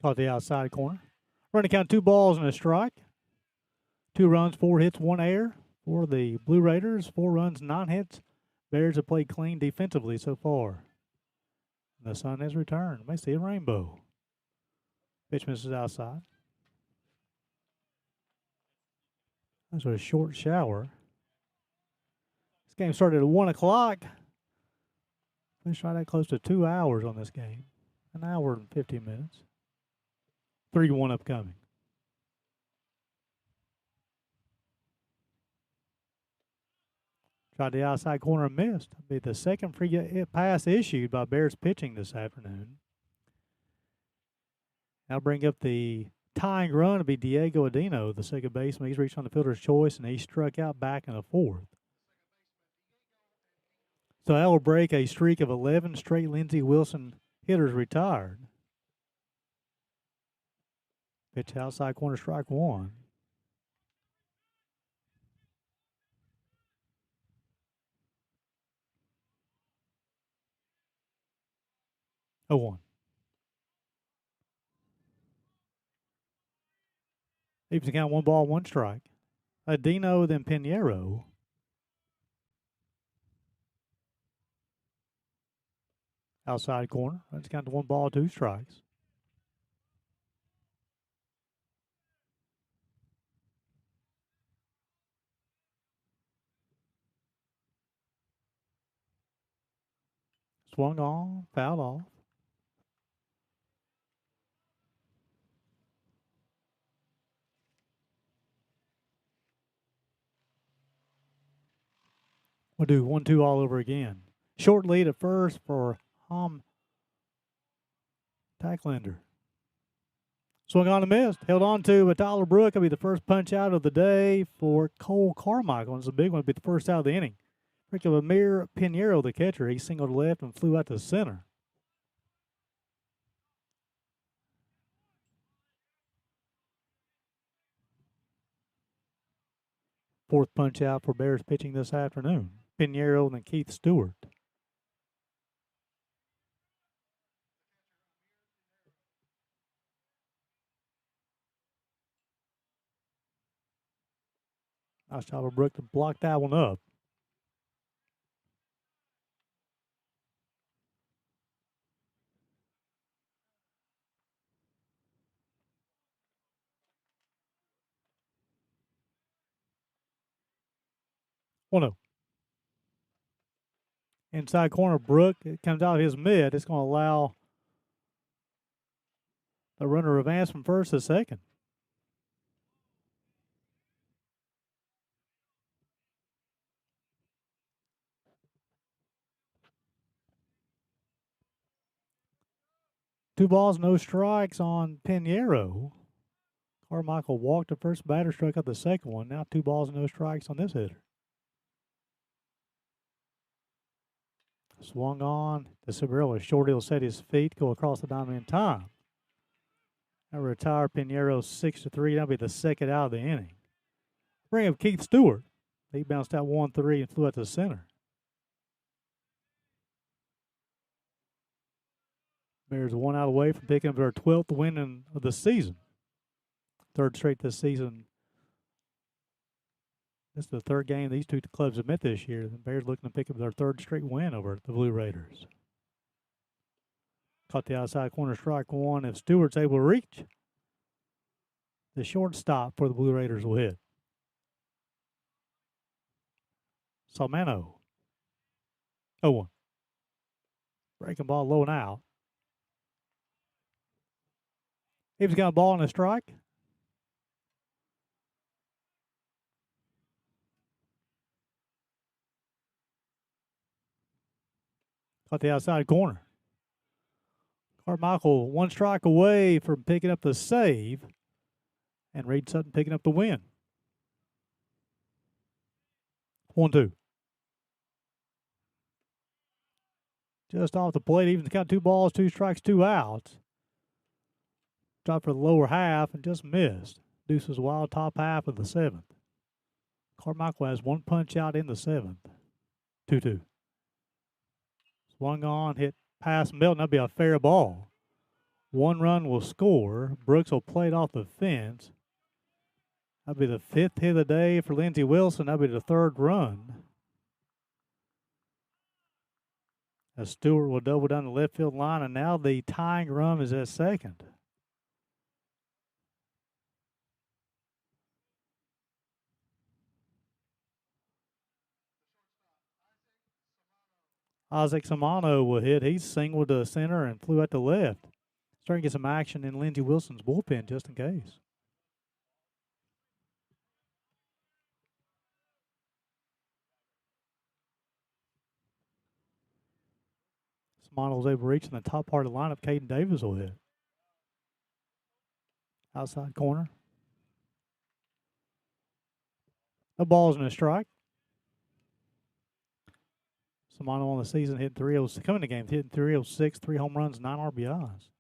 Caught the outside corner. Running count 2 balls and a strike. 2 runs, 4 hits, 1 error for the Blue Raiders. 4 runs, 9 hits. Bears have played clean defensively so far. The sun has returned. May see a rainbow. Pitch misses outside. That's a short shower. This game started at 1 o'clock. Let's try that close to 2 hours on this game. An hour and 50 minutes. 3-1 upcoming. Tried the outside corner and missed. It'll be the second free pass issued by Bears pitching this afternoon. Now bring up the tying run to be Diego Andino, the second baseman. He's reached on the fielder's choice, and he struck out back in the 4th. So that will break a streak of 11 straight Lindsey Wilson hitters retired. Pitch outside corner, strike 1. Oh, 1. Keeps the count 1 ball, 1 strike. Andino, then Pinheiro. Outside corner. Runs count to 1 ball, 2 strikes. Swung on, fouled off. We'll do 1-2 all over again. Short lead at first for Hom Tacklander. Swung on and missed. Held on to by Tyler Brook. It'll be the first punch out of the day for Cole Carmichael. It's a big one. It'll be the first out of the inning. Pick up Amir Pinheiro, the catcher. He singled left and flew out to center. Fourth punch out for Bears pitching this afternoon. Pinheiro and Keith Stewart. Nice job of Brook to block that one up. One zero. Inside corner, Brook. It comes out of his mid. It's going to allow the runner to advance from first to second. 2 balls, no strikes on Pinheiro. Carmichael walked the first batter, struck out the second one. Now 2 balls, no strikes on this hitter. Swung on. The Cibarella short, he'll set his feet, go across the diamond in time. Now retire Pinheiro 6-3. That'll be the second out of the inning. Bring up Keith Stewart. He bounced out 1-3 and flew out to center. Bears 1 out away from picking up their 12th win of the season. 3rd straight this season. This is the 3rd game these two clubs have met this year. The Bears looking to pick up their 3rd straight win over the Blue Raiders. Caught the outside corner, strike 1. If Stewart's able to reach, the shortstop for the Blue Raiders will hit. Salmano. 0-1. Breaking ball low and out. He's got a ball and a strike. Caught the outside corner. Carmichael 1 strike away from picking up the save. And Reed Sutton picking up the win. 1-2. Just off the plate, even got 2 balls, 2 strikes, 2 outs. Dropped for the lower half and just missed. Deuce's wild top half of the 7th. Carmichael has 1 punch out in the 7th. 2-2. Swung on, hit past Milton. That'll be a fair ball. 1 run will score. Brooks will play it off the fence. That'll be the 5th hit of the day for Lindsey Wilson. That'll be the 3rd run. As Stewart will double down the left field line, and now the tying run is at second. Isaac Samano will hit. He singled to center and flew out to left. Starting to get some action in Lindsey Wilson's bullpen just in case. Samano was able to reach in the top part of the lineup. Caden Davis will hit. Outside corner. No balls and a strike. Samano on the season hit 306. Coming to game, hitting 306, 3 home runs, 9 RBIs.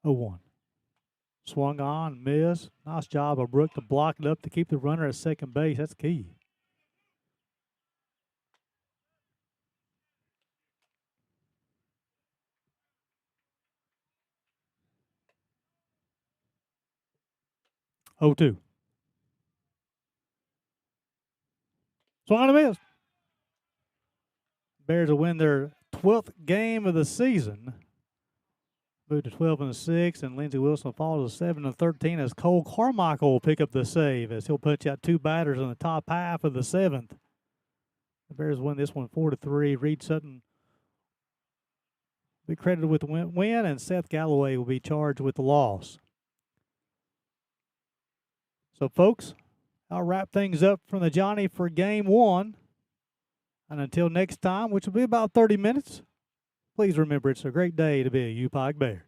0-1. Swung on, missed. Nice job of Brook to block it up to keep the runner at second base. That's key. Oh, 2. Swung on a miss. Bears will win their 12th game of the season. Move to 12-6, and Lindsey Wilson falls to 7-13 as Cole Carmichael will pick up the save as he'll punch out 2 batters in the top half of the 7th. The Bears win this one 4-3. Reed Sutton will be credited with the win, and Seth Galloway will be charged with the loss. So, folks, I'll wrap things up from the Johnny for Game 1. And until next time, which will be about 30 minutes, please remember it's a great day to be a UPIKE Bear.